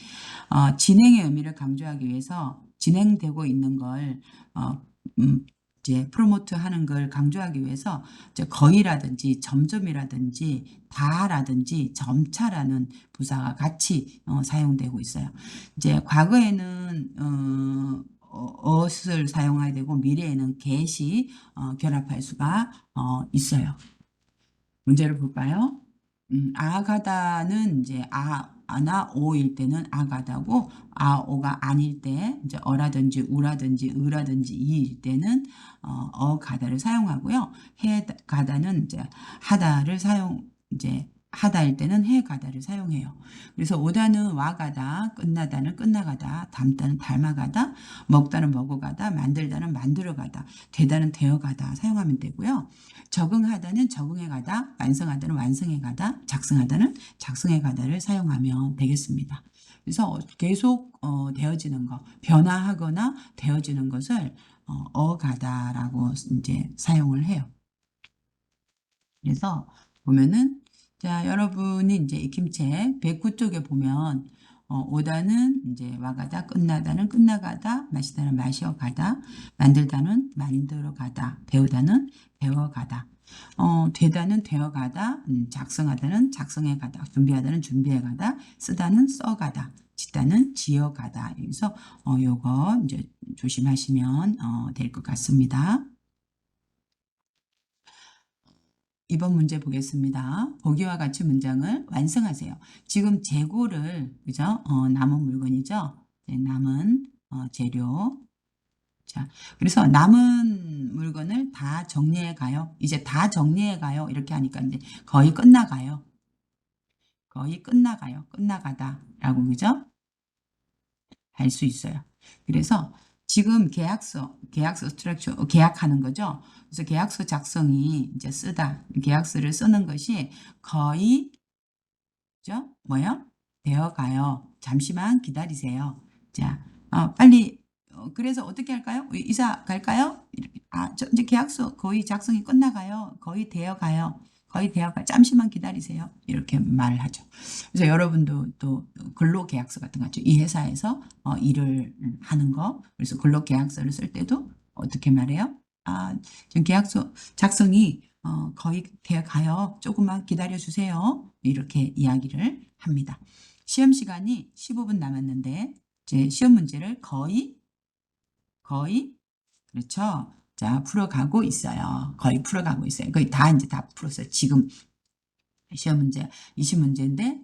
진행의 의미를 강조하기 위해서 진행되고 있는 걸 이제 프로모트 하는 걸 강조하기 위해서 이제 거의라든지 점점이라든지 다라든지 점차라는 부사가 같이 사용되고 있어요. 이제 과거에는 엇을 사용해야 되고 미래에는 get이 결합할 수가 있어요. 문제를 볼까요? 아가다는 이제 아나 오일 때는 아가다고 아오가 아닐 때 이제 어라든지 우라든지 으라든지 이일 때는 가다를 사용하고요. 해 가다는 이제 하다를 이제 하다일 때는 해 가다를 사용해요. 그래서 오다는 와가다, 끝나다는 끝나가다, 닮다는 닮아가다, 먹다는 먹어가다, 만들다는 만들어가다, 되다는 되어가다 사용하면 되고요. 적응하다는 적응해 가다, 완성하다는 완성해 가다, 작성하다는 작성해 가다를 사용하면 되겠습니다. 그래서 계속 되어지는 거, 변화하거나 되어지는 것을 가다라고 이제 사용을 해요. 그래서 보면은 자, 여러분이 이제 익힘책 109쪽에 보면 오다는 이제 와가다, 끝나다는 끝나가다, 마시다는 마셔가다, 만들다는 만들어가다, 배우다는 배워가다, 되다는 되어가다, 작성하다는 작성해가다, 준비하다는 준비해가다, 쓰다는 써가다, 짓다는 지어가다. 그래서 요거 이제 조심하시면 될 것 같습니다. 이번 문제 보겠습니다. 보기와 같이 문장을 완성하세요. 지금 재고를 그죠? 남은 물건이죠. 네, 남은 재료. 자, 그래서 남은 물건을 다 정리해 가요. 이제 다 정리해 가요. 이렇게 하니까 이제 거의 끝나가요. 거의 끝나가요. 끝나가다라고 그죠? 할 수 있어요. 그래서 지금 계약서 스트럭처, 계약하는 거죠. 그래서 계약서 작성이 이제 계약서를 쓰는 것이 거의, 그죠? 뭐요? 되어 가요. 잠시만 기다리세요. 자, 빨리, 그래서 어떻게 할까요? 우리 이사 갈까요? 이렇게, 이제 계약서 거의 작성이 끝나가요. 거의 되어 가요. 거의 대화가 잠시만 기다리세요. 이렇게 말을 하죠. 그래서 여러분도 또 근로계약서 같은 거 있죠. 이 회사에서 일을 하는 거. 그래서 근로계약서를 쓸 때도 어떻게 말해요? 아, 지금 계약서 작성이 거의 되어 가요. 조금만 기다려 주세요. 이렇게 이야기를 합니다. 시험 시간이 15분 남았는데 이제 시험 문제를 거의 그렇죠. 자, 풀어가고 있어요. 거의 풀어가고 있어요. 거의 다 이제 다 풀었어요. 지금 시험 문제 20문제인데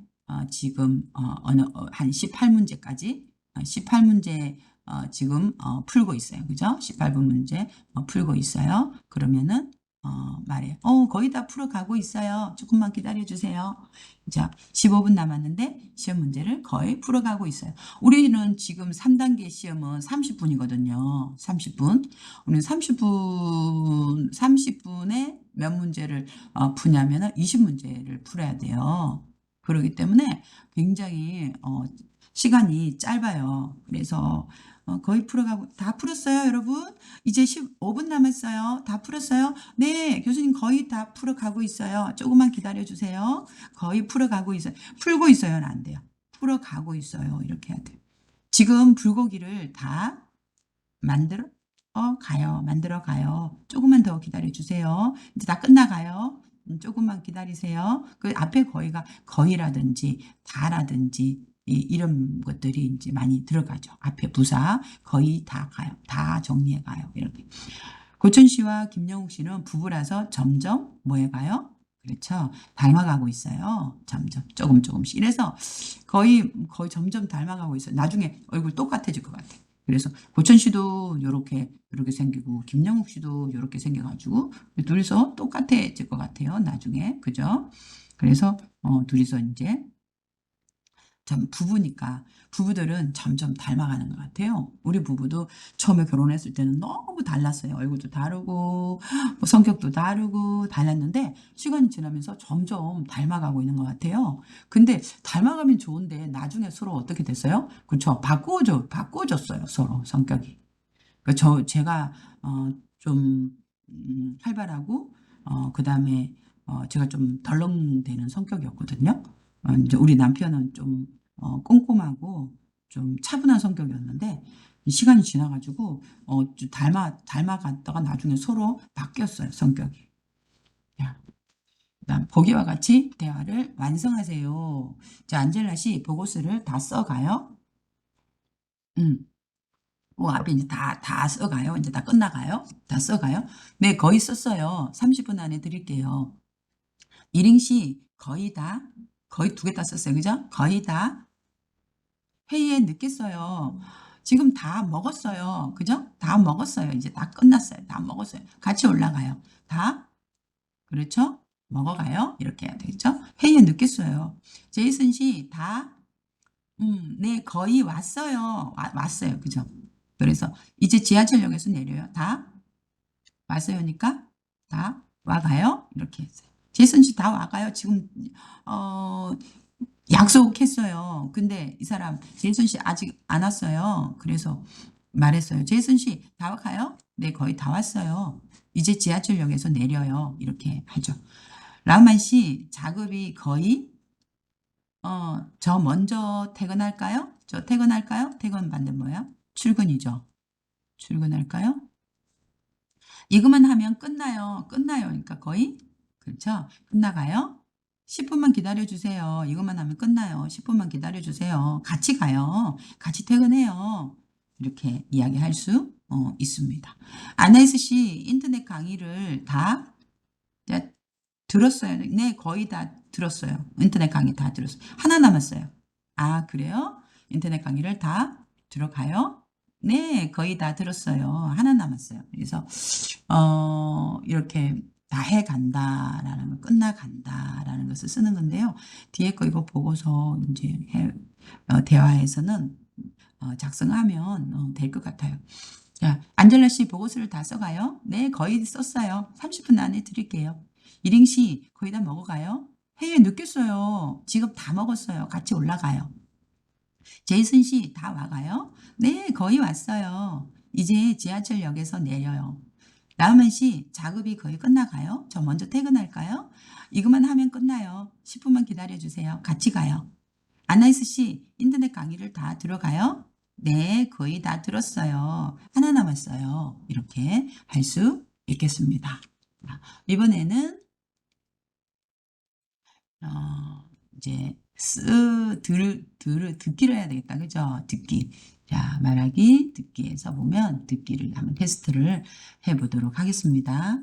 지금 한 18문제까지 18문제 지금 풀고 있어요. 그죠? 18분 문제 풀고 있어요. 그러면은 말해. 거의 다 풀어가고 있어요. 조금만 기다려 주세요. 자, 15분 남았는데 시험 문제를 거의 풀어가고 있어요. 우리는 지금 3단계 시험은 30분이거든요. 30분. 우리는 30분에 몇 문제를 푸냐면은 20문제를 풀어야 돼요. 그렇기 때문에 굉장히 시간이 짧아요. 그래서 거의 풀어가고 다 풀었어요, 여러분? 이제 15분 남았어요. 다 풀었어요? 네, 교수님 거의 다 풀어가고 있어요. 조금만 기다려 주세요. 거의 풀어가고 있어요. 풀고 있어요는 안 돼요. 풀어가고 있어요. 이렇게 해야 돼요. 지금 불고기를 다 만들어 가요. 만들어 가요. 조금만 더 기다려 주세요. 이제 다 끝나가요. 조금만 기다리세요. 그 앞에 거의가 거의라든지 다라든지 이런 것들이 이제 많이 들어가죠. 앞에 부사 거의 다 가요. 다 정리해 가요. 이렇게. 고춘 씨와 김영욱 씨는 부부라서 점점 뭐 해가요? 그렇죠. 닮아가고 있어요. 점점 조금씩. 이래서 거의 점점 닮아가고 있어요. 나중에 얼굴 똑같아질 것 같아요. 그래서 고천 씨도 요렇게 생기고 김영욱 씨도 요렇게 생겨가지고 둘이서 똑같아질 것 같아요. 나중에 그죠? 그래서 둘이서 이제 참 부부니까 부부들은 점점 닮아가는 것 같아요. 우리 부부도 처음에 결혼했을 때는 너무 달랐어요. 얼굴도 다르고 뭐 성격도 다르고 달랐는데 시간이 지나면서 점점 닮아가고 있는 것 같아요. 근데 닮아가면 좋은데 나중에 서로 어떻게 됐어요? 그렇죠. 바꾸어졌어요. 서로 성격이. 제가 좀 활발하고 그다음에 제가 좀 덜렁대는 성격이었거든요. 이제 우리 남편은 좀 꼼꼼하고 좀 차분한 성격이었는데 이 시간이 지나가지고 좀 닮아갔다가 나중에 서로 바뀌었어요, 성격이. 야, 그다음 보기와 같이 대화를 완성하세요. 자, 안젤라 씨 보고서를 다 써가요. 음. 앞에 이제 다 써가요. 이제 다 끝나가요. 다 써가요. 네, 거의 썼어요. 30분 안에 드릴게요. 이링 씨, 거의 두 개 다 썼어요. 그죠? 거의 다 회의에 늦게 써요. 지금 다 먹었어요. 그죠? 다 먹었어요. 이제 다 끝났어요. 다 먹었어요. 같이 올라가요. 다, 그렇죠? 먹어가요. 이렇게 해야 되겠죠? 회의에 늦게 써요. 제이슨 씨, 네, 거의 왔어요. 왔어요. 그죠? 그래서 이제 지하철역에서 내려요. 다 왔어요니까 다 와가요. 이렇게 했어요. 제이슨 씨 다 와가요. 지금 어 약속했어요. 근데 이 사람 제이슨 씨 아직 안 왔어요. 그래서 말했어요. 제이슨 씨 다 와가요? 네, 거의 다 왔어요. 이제 지하철역에서 내려요. 이렇게 하죠. 라우만 씨 작업이 거의 저 먼저 퇴근할까요? 저 퇴근할까요? 퇴근 반대 뭐야? 출근이죠. 출근할까요? 이것만 하면 끝나요. 끝나요. 그러니까 거의 그렇죠. 끝나가요. 10분만 기다려 주세요. 이것만 하면 끝나요. 10분만 기다려 주세요. 같이 가요. 같이 퇴근해요. 이렇게 이야기할 수 있습니다. 아나이스 씨 인터넷 강의를 다 자, 들었어요. 네, 거의 다 들었어요. 인터넷 강의 다 들었어요. 하나 남았어요. 아, 그래요? 인터넷 강의를 다 들어가요? 네, 거의 다 들었어요. 하나 남았어요. 그래서 이렇게 다 해간다라는 거, 끝나간다라는 것을 쓰는 건데요. 뒤에 거 이거 보고서 이제 대화에서는 작성하면 될 것 같아요. 자, 안젤라 씨 보고서를 다 써가요? 네, 거의 썼어요. 30분 안에 드릴게요. 이링 씨 거의 다 먹어가요? 회의에 늦겠어요. 지금 다 먹었어요. 같이 올라가요. 제이슨 씨 다 와가요? 네, 거의 왔어요. 이제 지하철역에서 내려요. 라우멘 씨, 작업이 거의 끝나가요? 저 먼저 퇴근할까요? 이것만 하면 끝나요. 10분만 기다려주세요. 같이 가요. 아나이스 씨, 인터넷 강의를 다 들어가요? 네, 거의 다 들었어요. 하나 남았어요. 이렇게 할 수 있겠습니다. 이번에는 이제 듣기를 해야 되겠다. 그죠? 듣기. 자, 말하기, 듣기에서 보면 듣기를 한번 테스트를 해보도록 하겠습니다.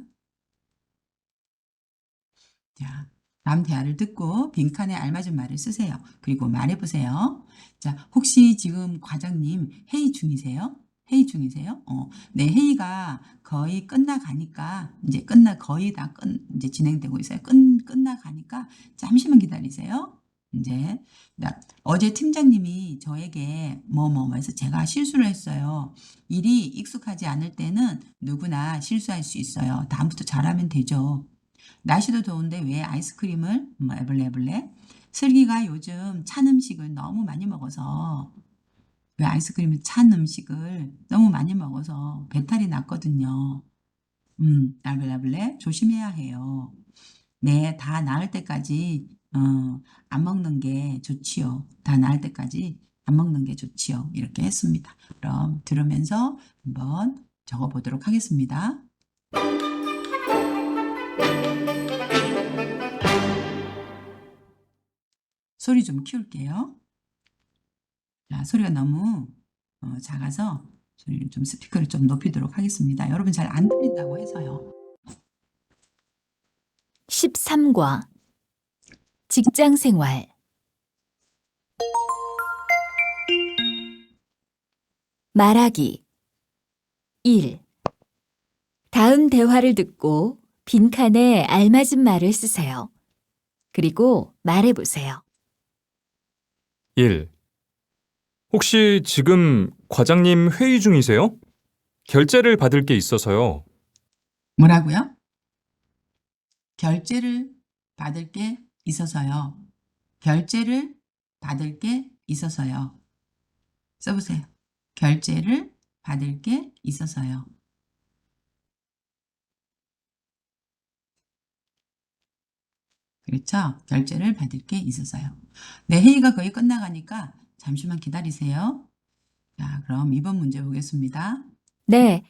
자, 다음 대화를 듣고 빈칸에 알맞은 말을 쓰세요. 그리고 말해보세요. 자, 혹시 지금 과장님 회의 중이세요? 회의 중이세요? 네, 회의가 거의 끝나가니까 거의 다 이제 진행되고 있어요. 끝나가니까 잠시만 기다리세요. 이제 어제 팀장님이 저에게 뭐해서 제가 실수를 했어요. 일이 익숙하지 않을 때는 누구나 실수할 수 있어요. 다음부터 잘하면 되죠. 날씨도 더운데 왜 아이스크림을 에블레 슬기가 요즘 찬 음식을 너무 많이 먹어서 왜 아이스크림을 찬 음식을 너무 많이 먹어서 배탈이 났거든요. 에블레 조심해야 해요. 네, 다 나을 때까지 안 먹는 게 좋지요. 다 나을 때까지 안 먹는 게 좋지요. 이렇게 했습니다. 그럼 들으면서 한번 적어보도록 하겠습니다. 소리 좀 키울게요. 자, 소리가 너무 작아서 소리를 좀 스피커를 좀 높이도록 하겠습니다. 여러분 잘 안 들린다고 해서요. 13과 직장생활 말하기 1. 다음 대화를 듣고 빈칸에 알맞은 말을 쓰세요. 그리고 말해보세요. 1. 혹시 지금 과장님 회의 중이세요? 결제를 받을 게 있어서요. 뭐라고요? 결제를 받을 게 있어서요. 결제를 받을 게 있어서요. 써보세요. 결제를 받을 게 있어서요. 그렇죠? 결제를 받을 게 있어서요. 네, 회의가 거의 끝나가니까 잠시만 기다리세요. 자, 그럼 2번 문제 보겠습니다. 네,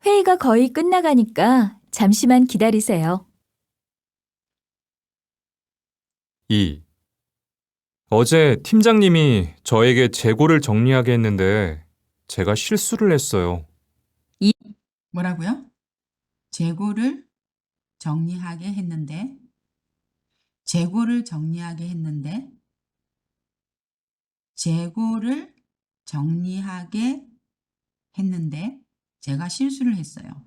회의가 거의 끝나가니까 잠시만 기다리세요. 2. 어제 팀장님이 저에게 재고를 정리하게 했는데 제가 실수를 했어요. 뭐라고요? 재고를 정리하게 했는데, 재고를 정리하게 했는데, 재고를 정리하게 했는데, 제가 실수를 했어요.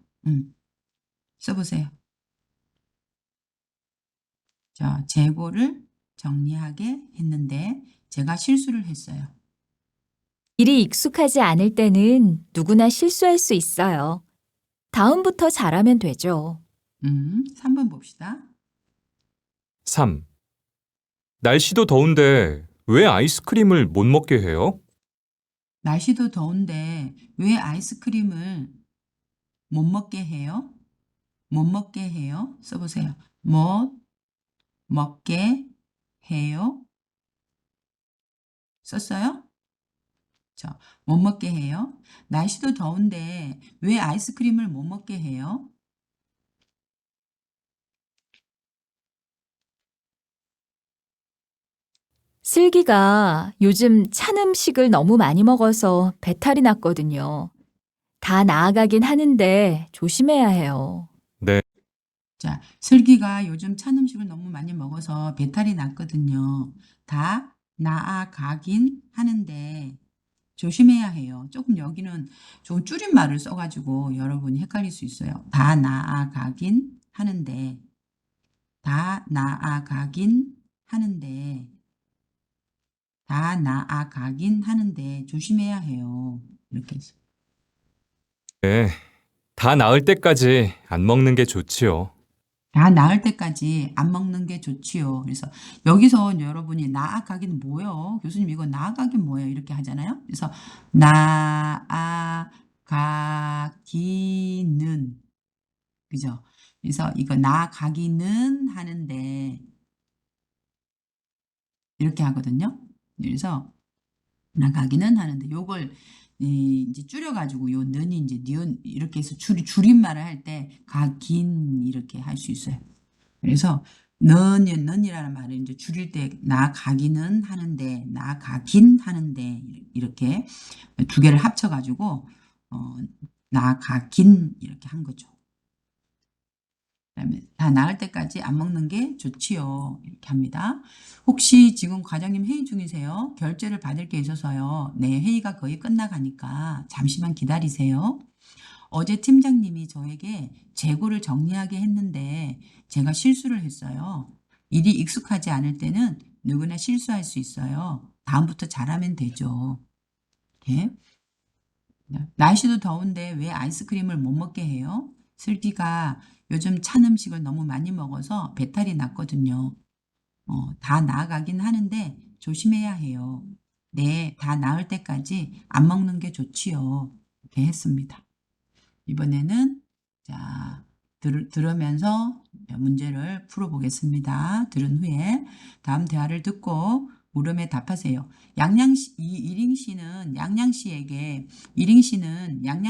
써보세요. 자, 재고를 정리하게 했는데, 제가 실수를 했어요. 일이 익숙하지 않을 때는 누구나 실수할 수 있어요. 다음부터 잘하면 되죠. 3번 봅시다. 3. 날씨도 더운데 왜 아이스크림을 못 먹게 해요? 날씨도 더운데 왜 아이스크림을 못 먹게 해요? 못 먹게 해요? 써보세요. 못 먹게 해요? 썼어요? 자, 못 먹게 해요? 날씨도 더운데 왜 아이스크림을 못 먹게 해요? 슬기가 요즘 찬 음식을 너무 많이 먹어서 배탈이 났거든요. 다 나아가긴 하는데 조심해야 해요. 네. 자, 슬기가 요즘 찬 음식을 너무 많이 먹어서 배탈이 났거든요. 다 나아가긴 하는데 조심해야 해요. 조금 여기는 좀 줄임말을 써가지고 여러분이 헷갈릴 수 있어요. 다 나아가긴 하는데, 다 나아가긴 하는데, 다 나아가긴 하는데 조심해야 해요. 이렇게 해서. 네. 다 나을 때까지 안 먹는 게 좋지요. 다 나을 때까지 안 먹는 게 좋지요. 그래서 여기서 여러분이 나아가긴 뭐예요? 교수님 이거 나아가긴 뭐예요? 이렇게 하잖아요. 그래서 나아가기는 그죠? 그래서 이거 나가기는 하는데 이렇게 하거든요. 그래서 나가기는 하는데 요걸 이제 줄여가지고 요 는이 이제 니은 이렇게 해서 줄임말을 할 때 가긴 이렇게 할 수 있어요. 그래서 는이라는 말을 이제 줄일 때 나가기는 하는데 나가긴 하는데 이렇게 두 개를 합쳐가지고 나가긴 이렇게 한 거죠. 그다음에 다 나을 때까지 안 먹는 게 좋지요. 이렇게 합니다. 혹시 지금 과장님 회의 중이세요? 결제를 받을 게 있어서요. 네, 회의가 거의 끝나가니까 잠시만 기다리세요. 어제 팀장님이 저에게 재고를 정리하게 했는데 제가 실수를 했어요. 일이 익숙하지 않을 때는 누구나 실수할 수 있어요. 다음부터 잘하면 되죠. 이렇게. 날씨도 더운데 왜 아이스크림을 못 먹게 해요? 슬기가 요즘 찬 음식을 너무 많이 먹어서 배탈이 났거든요. 다 나아가긴 하는데 조심해야 해요. 네, 다 나을 때까지 안 먹는 게 좋지요. 이렇게 했습니다. 이번에는 자 들으면서 문제를 풀어보겠습니다. 들은 후에 다음 대화를 듣고 물음에 답하세요. 이링 씨는 양양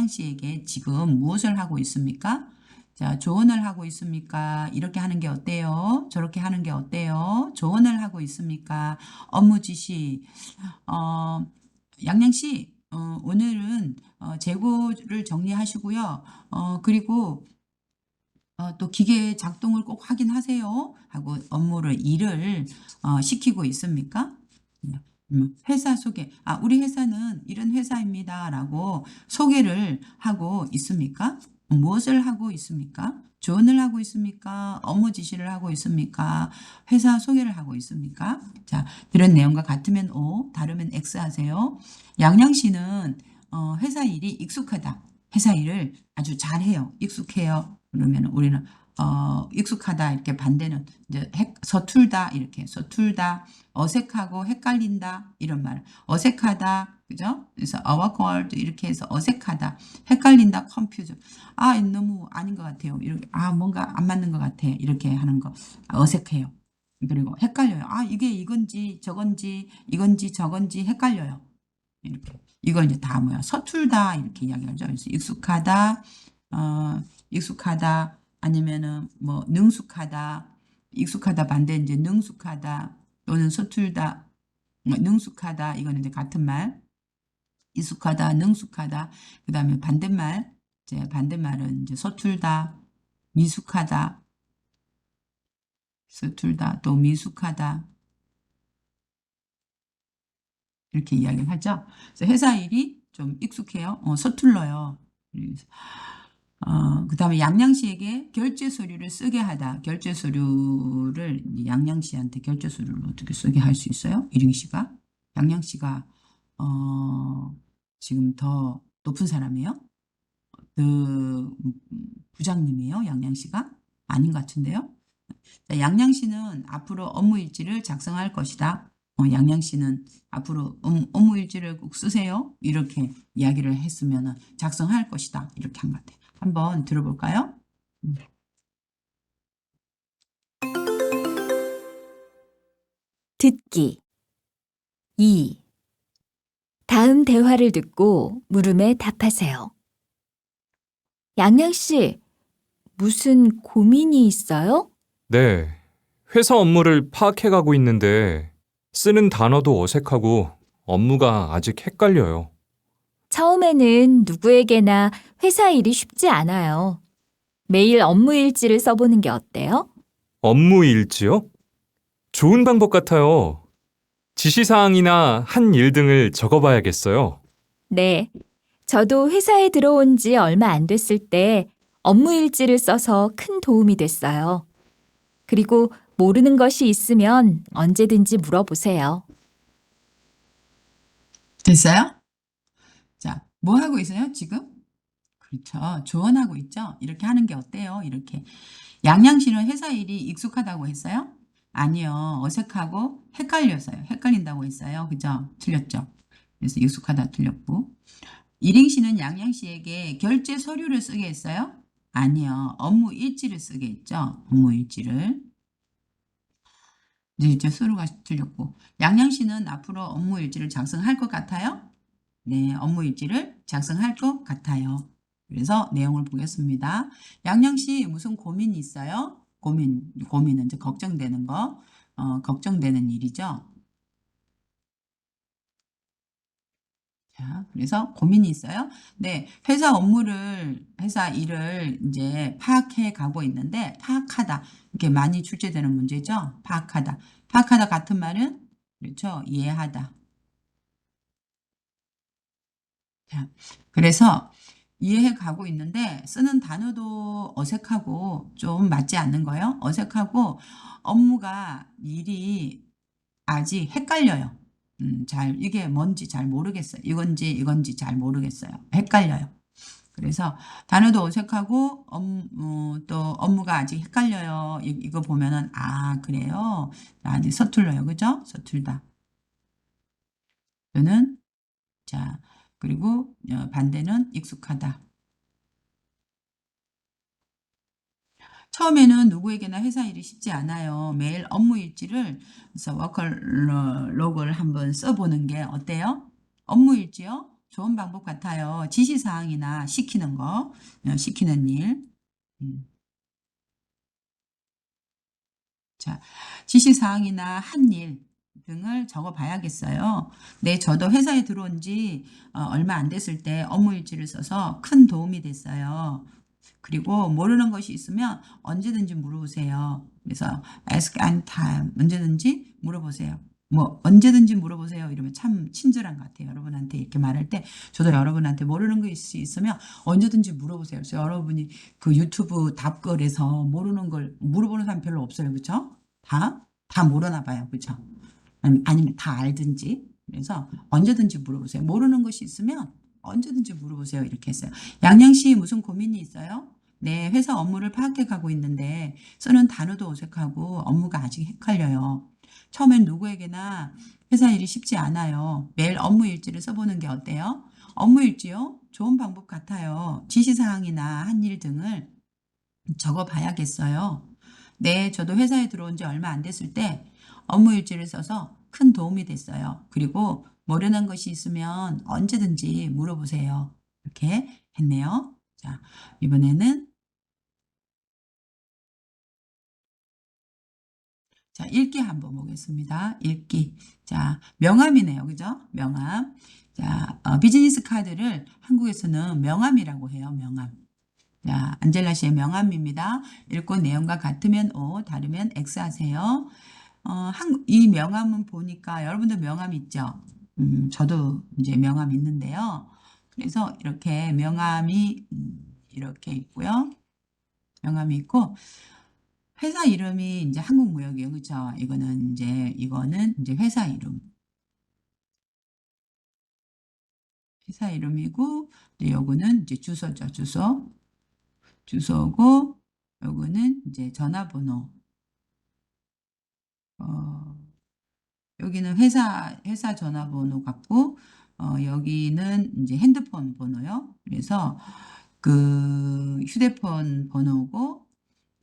씨에게 지금 무엇을 하고 있습니까? 자, 조언을 하고 있습니까? 이렇게 하는 게 어때요? 저렇게 하는 게 어때요? 조언을 하고 있습니까? 업무 지시. 양양 씨, 오늘은 재고를 정리하시고요. 그리고 또 기계 작동을 꼭 확인하세요. 하고 일을 시키고 있습니까? 회사 소개. 우리 회사는 이런 회사입니다. 라고 소개를 하고 있습니까? 무엇을 하고 있습니까? 조언을 하고 있습니까? 업무 지시를 하고 있습니까? 회사 소개를 하고 있습니까? 자, 들은 내용과 같으면 O, 다르면 X 하세요. 양양 씨는 회사 일이 익숙하다. 회사 일을 아주 잘해요. 익숙해요. 그러면 우리는 익숙하다 이렇게 반대는 이제 서툴다 이렇게 서툴다 어색하고 헷갈린다 이런 말 어색하다 그죠? 그래서 awkward 이렇게 해서 어색하다 헷갈린다 confuse 너무 아닌 것 같아요 이렇게 뭔가 안 맞는 것 같아 이렇게 하는 거 어색해요 그리고 헷갈려요 이게 이건지 저건지 이건지 저건지 헷갈려요 이렇게 이걸 이제 다 뭐야 서툴다 이렇게 이야기하죠 그래서 익숙하다 아니면은 뭐 능숙하다 익숙하다 반대 이제 능숙하다 또는 서툴다 능숙하다 이거는 이제 같은 말 익숙하다 능숙하다 그다음에 반대말 이제 반대말은 이제 서툴다 미숙하다 서툴다 또 미숙하다 이렇게 이야기를 하죠. 그래서 회사 일이 좀 익숙해요. 서툴러요. 그다음에 양양 씨에게 결제 서류를 쓰게 하다. 결제 서류를 양양 씨한테 결제 서류를 어떻게 쓰게 할 수 있어요? 이링 씨가 양양 씨가 지금 더 높은 사람이에요? 부장님이에요? 양양 씨가 아닌 것 같은데요. 자, 양양 씨는 앞으로 업무 일지를 작성할 것이다. 양양 씨는 앞으로 업무 일지를 꼭 쓰세요. 이렇게 이야기를 했으면 작성할 것이다. 이렇게 한 것 같아요. 한번 들어볼까요? 듣기 2. 다음 대화를 듣고 물음에 답하세요. 양양 씨, 무슨 고민이 있어요? 네. 회사 업무를 파악해 가고 있는데 쓰는 단어도 어색하고 업무가 아직 헷갈려요. 처음에는 누구에게나 회사 일이 쉽지 않아요. 매일 업무 일지를 써보는 게 어때요? 업무 일지요? 좋은 방법 같아요. 지시사항이나 한 일 등을 적어봐야겠어요. 네. 저도 회사에 들어온 지 얼마 안 됐을 때 업무 일지를 써서 큰 도움이 됐어요. 그리고 모르는 것이 있으면 언제든지 물어보세요. 됐어요? 자, 뭐 하고 있어요, 지금? 그렇죠. 조언하고 있죠? 이렇게 하는 게 어때요? 이렇게. 양양 씨는 회사 일이 익숙하다고 했어요? 아니요. 어색하고 헷갈려서요. 헷갈린다고 했어요. 그죠? 틀렸죠? 그래서 익숙하다 틀렸고. 이링 씨는 양양 씨에게 결제 서류를 쓰게 했어요? 아니요. 업무 일지를 쓰겠죠. 업무 일지를. 이제 수루가 틀렸고. 양양 씨는 앞으로 업무 일지를 작성할 것 같아요? 네, 업무 일지를 작성할 것 같아요. 그래서 내용을 보겠습니다. 양양 씨 무슨 고민이 있어요? 고민은 이제 걱정되는 거, 걱정되는 일이죠. 자, 그래서 고민이 있어요. 네, 회사 일을 이제 파악해 가고 있는데, 파악하다. 이렇게 많이 출제되는 문제죠. 파악하다. 파악하다 같은 말은, 그렇죠. 이해하다. 자, 그래서 이해해 가고 있는데, 쓰는 단어도 어색하고 좀 맞지 않는 거예요. 어색하고 일이 아직 헷갈려요. 이게 뭔지 잘 모르겠어요. 이건지 잘 모르겠어요. 헷갈려요. 그래서 단어도 어색하고 또 업무가 아직 헷갈려요. 이거 보면은 아, 그래요. 아직 서툴러요. 그죠? 서툴다. 또는 자, 그리고 반대는 익숙하다. 처음에는 누구에게나 회사 일이 쉽지 않아요. 매일 업무 일지를 그래서 워컬로그를 한번 써보는 게 어때요? 업무 일지요? 좋은 방법 같아요. 지시사항이나 시키는 거, 시키는 일. 음. 자, 지시사항이나 한 일 등을 적어 봐야겠어요. 네, 저도 회사에 들어온 지 얼마 안 됐을 때 업무 일지를 써서 큰 도움이 됐어요. 그리고 모르는 것이 있으면 언제든지 물어보세요. 그래서 ask anytime 언제든지 물어보세요. 뭐 언제든지 물어보세요. 이러면 참 친절한 것 같아요. 여러분한테 이렇게 말할 때 저도 여러분한테 모르는 것이 있으면 언제든지 물어보세요. 그래서 여러분이 그 유튜브 답글에서 모르는 걸 물어보는 사람 별로 없어요. 그렇죠? 다 모르나 봐요. 그렇죠? 아니면 다 알든지. 그래서 언제든지 물어보세요. 모르는 것이 있으면 언제든지 물어보세요. 이렇게 했어요. 양양 씨 무슨 고민이 있어요? 네, 회사 업무를 파악해 가고 있는데 쓰는 단어도 어색하고 업무가 아직 헷갈려요. 처음엔 누구에게나 회사 일이 쉽지 않아요. 매일 업무 일지를 써보는 게 어때요? 업무 일지요? 좋은 방법 같아요. 지시사항이나 한 일 등을 적어 봐야겠어요. 네, 저도 회사에 들어온 지 얼마 안 됐을 때 업무 일지를 써서 큰 도움이 됐어요. 그리고 모르는 것이 있으면 언제든지 물어보세요. 이렇게 했네요. 자, 이번에는 자, 읽기 한번 보겠습니다. 읽기. 자, 명함이네요. 그죠? 명함. 자, 비즈니스 카드를 한국에서는 명함이라고 해요. 명함. 자, 안젤라 씨의 명함입니다. 읽고 내용과 같으면 O, 다르면 X 하세요. 이 명함은 보니까 여러분들 명함 있죠? 저도 이제 명함 있는데요. 그래서 이렇게 명함이 이렇게 있고요. 명함이 있고 회사 이름이 이제 한국무역이에요. 그렇죠? 이거는 이제 회사 이름. 회사 이름이고 요거는 이제 주소죠. 주소고 요거는 이제 전화번호. 어, 여기는 회사 전화번호 같고, 여기는 이제 핸드폰 번호요. 그래서 그 휴대폰 번호고,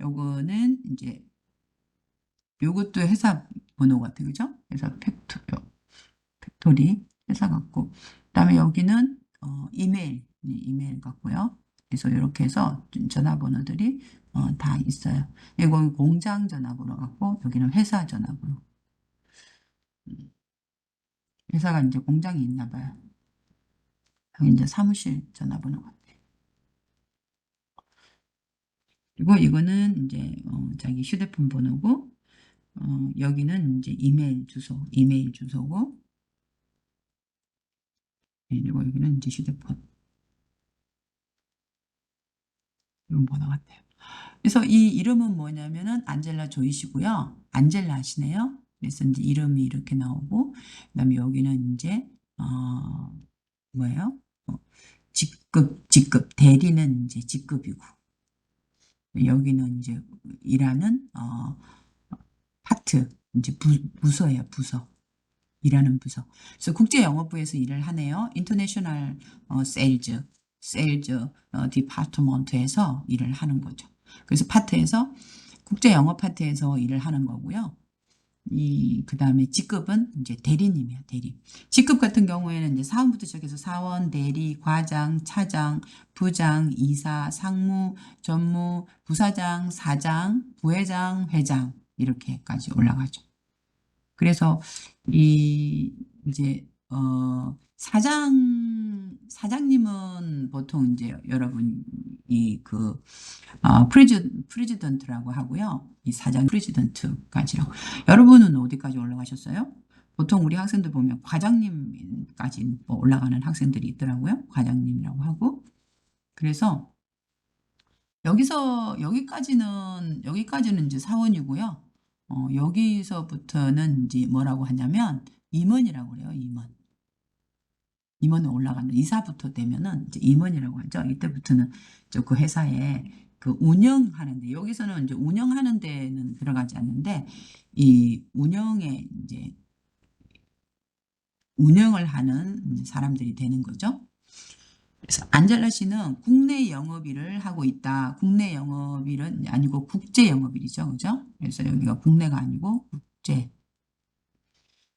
요거는 이제 요것도 회사 번호 같아요. 그죠? 그래서 팩토리 회사 같고, 그다음에 여기는 이메일 같고요. 그래서 이렇게 해서 전화번호들이 다 있어요. 이건 공장 전화번호 같고, 여기는 회사 전화번호. 회사가 이제 공장이 있나 봐요. 여기 이제 사무실 전화번호 같아요. 그리고 이거는 이제 자기 휴대폰 번호고 여기는 이제 이메일 주소고 그리고 여기는 이제 휴대폰 이런 번호 같아요. 그래서 이 이름은 뭐냐면은 안젤라 조이시고요. 안젤라 하시네요. 그래서 이제 이름이 이렇게 나오고 그다음에 여기는 이제 뭐예요? 직급 대리는 이제 직급이고 여기는 이제 일하는 파트 이제 부서예요. 부서 일하는 부서. 그래서 국제 영업부에서 일을 하네요. 인터내셔널 세일즈 세일즈 디파트먼트에서 일을 하는 거죠. 그래서 파트에서 국제 영어 파트에서 일을 하는 거고요. 그다음에 직급은 이제 대리님이야, 대리. 직급 같은 경우에는 이제 사원부터 시작해서 사원, 대리, 과장, 차장, 부장, 이사, 상무, 전무, 부사장, 사장, 부회장, 회장 이렇게까지 올라가죠. 그래서 이제 사장님은 보통 이제 여러분 프레지던트라고 하고요. 이 사장 프레지던트까지라고. 여러분은 어디까지 올라가셨어요? 보통 우리 학생들 보면 과장님까지 올라가는 학생들이 있더라고요. 과장님이라고 하고. 그래서 여기까지는 이제 사원이고요. 여기서부터는 이제 뭐라고 하냐면 임원이라고 그래요. 임원에 올라가는 이사부터 되면은 이제 임원이라고 하죠. 이때부터는 그 회사에 그 운영하는데, 여기서는 이제 운영하는 데는 들어가지 않는데 이 운영에 이제 운영을 하는 사람들이 되는 거죠. 그래서 안젤라 씨는 국내 영업일을 하고 있다. 국내 영업일은 아니고 국제 영업일이죠. 그죠? 그래서 여기가 국내가 아니고 국제.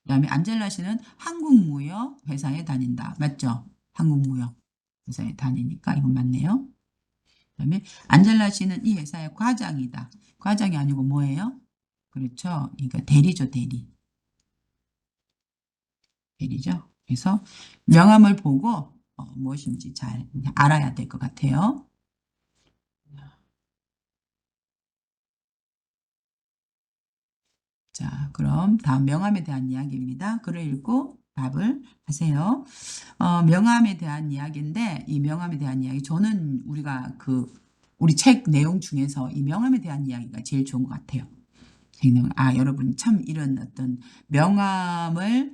그다음에 안젤라 씨는 한국무역 회사에 다닌다. 맞죠? 한국무역 회사에 다니니까 이건 맞네요. 그다음에 안젤라 씨는 이 회사의 과장이다. 과장이 아니고 뭐예요? 그렇죠. 그러니까 대리죠, 대리. 대리죠. 그래서 명함을 보고 무엇인지 잘 알아야 될 것 같아요. 자, 그럼 다음 명함에 대한 이야기입니다. 글을 읽고 답을 하세요. 명함에 대한 이야기인데, 이 명함에 대한 이야기, 저는 우리 책 내용 중에서 이 명함에 대한 이야기가 제일 좋은 것 같아요. 여러분 참 이런 어떤 명함을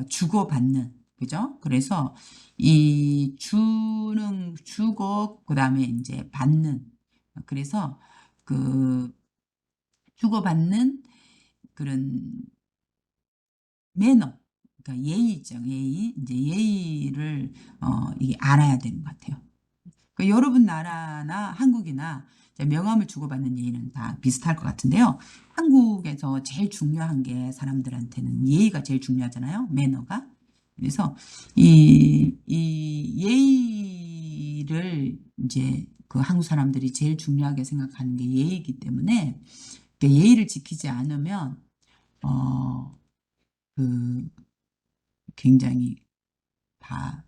주고받는, 그죠? 그래서 이 주고, 그 다음에 이제 받는, 그래서 그 주고받는 그런 매너, 그러니까 예의죠, 예의. 이제 예의를 이게 알아야 되는 것 같아요. 그러니까 여러분 나라나 한국이나 명함을 주고받는 예의는 다 비슷할 것 같은데요. 한국에서 제일 중요한 게 사람들한테는 예의가 제일 중요하잖아요. 매너가. 그래서 이 예의를 이제 그 한국 사람들이 제일 중요하게 생각하는 게 예의이기 때문에 예의를 지키지 않으면 굉장히 다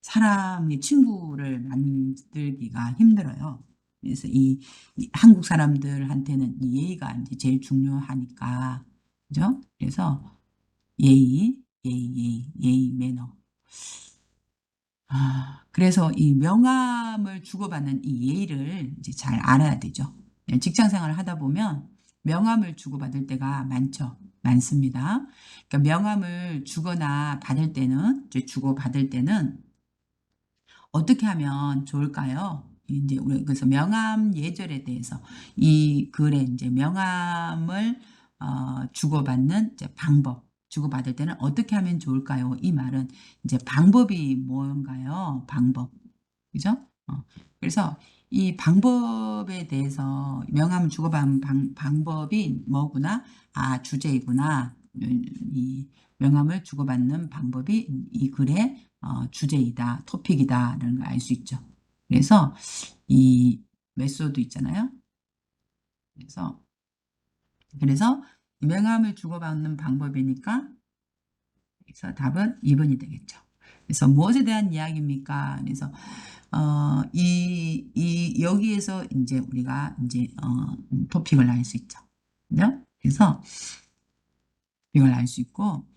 사람이 친구를 만들기가 힘들어요. 그래서 이 한국 사람들한테는 이 예의가 이제 제일 중요하니까, 그죠? 그래서 예의, 매너. 그래서 이 명함을 주고받는 이 예의를 이제 잘 알아야 되죠. 직장 생활을 하다 보면 명함을 주고받을 때가 많습니다. 그러니까 명함을 주거나 받을 때는, 주고받을 때는 어떻게 하면 좋을까요? 이제 우리 그래서 명함 예절에 대해서 이 글에 이제 명함을 주고받는 이제 방법, 주고받을 때는 어떻게 하면 좋을까요? 이 말은 이제 방법이 뭔가요? 방법. 그죠? 그래서 이 방법에 대해서 명함을 주고받는 방법이 뭐구나? 주제이구나. 이 명함을 주고받는 방법이 이 글의 주제이다, 토픽이다라는 걸 알 수 있죠. 그래서 이 메소드 있잖아요. 그래서 명함을 주고받는 방법이니까, 그래서 답은 2번이 되겠죠. 그래서 무엇에 대한 이야기입니까? 그래서 여기에서 이제 우리가 이제 토픽을 알 수 있죠. 그죠? 그래서 이걸 알 수 있고,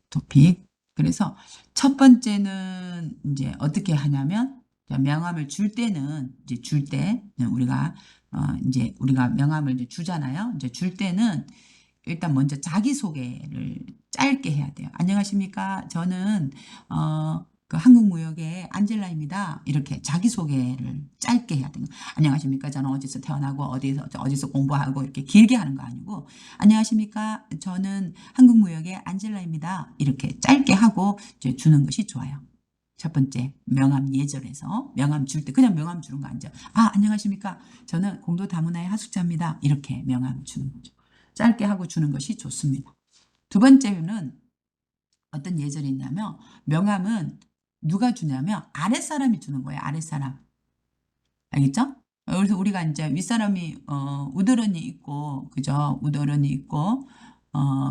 토픽. 그래서 첫 번째는 이제 어떻게 하냐면, 명함을 줄 때는 이제 우리가 명함을 이제 주잖아요. 이제 줄 때는 일단 먼저 자기소개를 짧게 해야 돼요. 안녕하십니까? 저는 그 한국무역의 안젤라입니다. 이렇게 자기소개를 짧게 해야 돼요. 안녕하십니까? 저는 어디서 태어나고 어디서 공부하고 이렇게 길게 하는 거 아니고, 안녕하십니까? 저는 한국무역의 안젤라입니다. 이렇게 짧게 하고 이제 주는 것이 좋아요. 첫 번째 명함 예절에서 명함 줄 때 그냥 명함 주는 거 아니죠. 아, 안녕하십니까. 저는 공도 다문화의 하숙자입니다. 이렇게 명함 주는 거죠. 짧게 하고 주는 것이 좋습니다. 두 번째는 어떤 예절이 있냐면 명함은 누가 주냐면 아랫사람이 주는 거예요. 아랫사람. 알겠죠? 그래서 우리가 이제 윗사람이 우더런이 있고 그죠? 우더런이 있고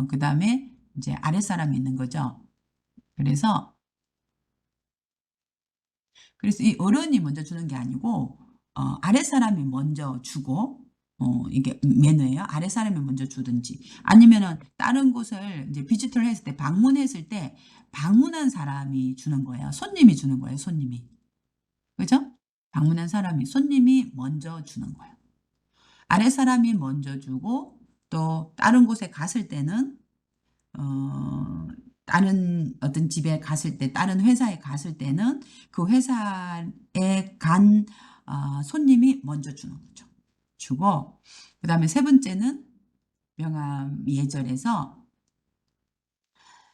그다음에 이제 아랫사람이 있는 거죠. 그래서 이 어른이 먼저 주는 게 아니고 아랫사람이 먼저 주고 이게 매너예요. 아랫사람이 먼저 주든지 아니면은 다른 곳을 이제 비지터를 했을 때 방문했을 때 방문한 사람이 주는 거예요. 손님이 주는 거예요. 손님이. 그죠? 방문한 사람이 손님이 먼저 주는 거예요. 아랫사람이 먼저 주고 또 다른 곳에 갔을 때는 다른 어떤 집에 갔을 때 다른 회사에 갔을 때는 그 회사에 간 손님이 먼저 주는 거죠. 주고 그다음에 세 번째는 명함 예절에서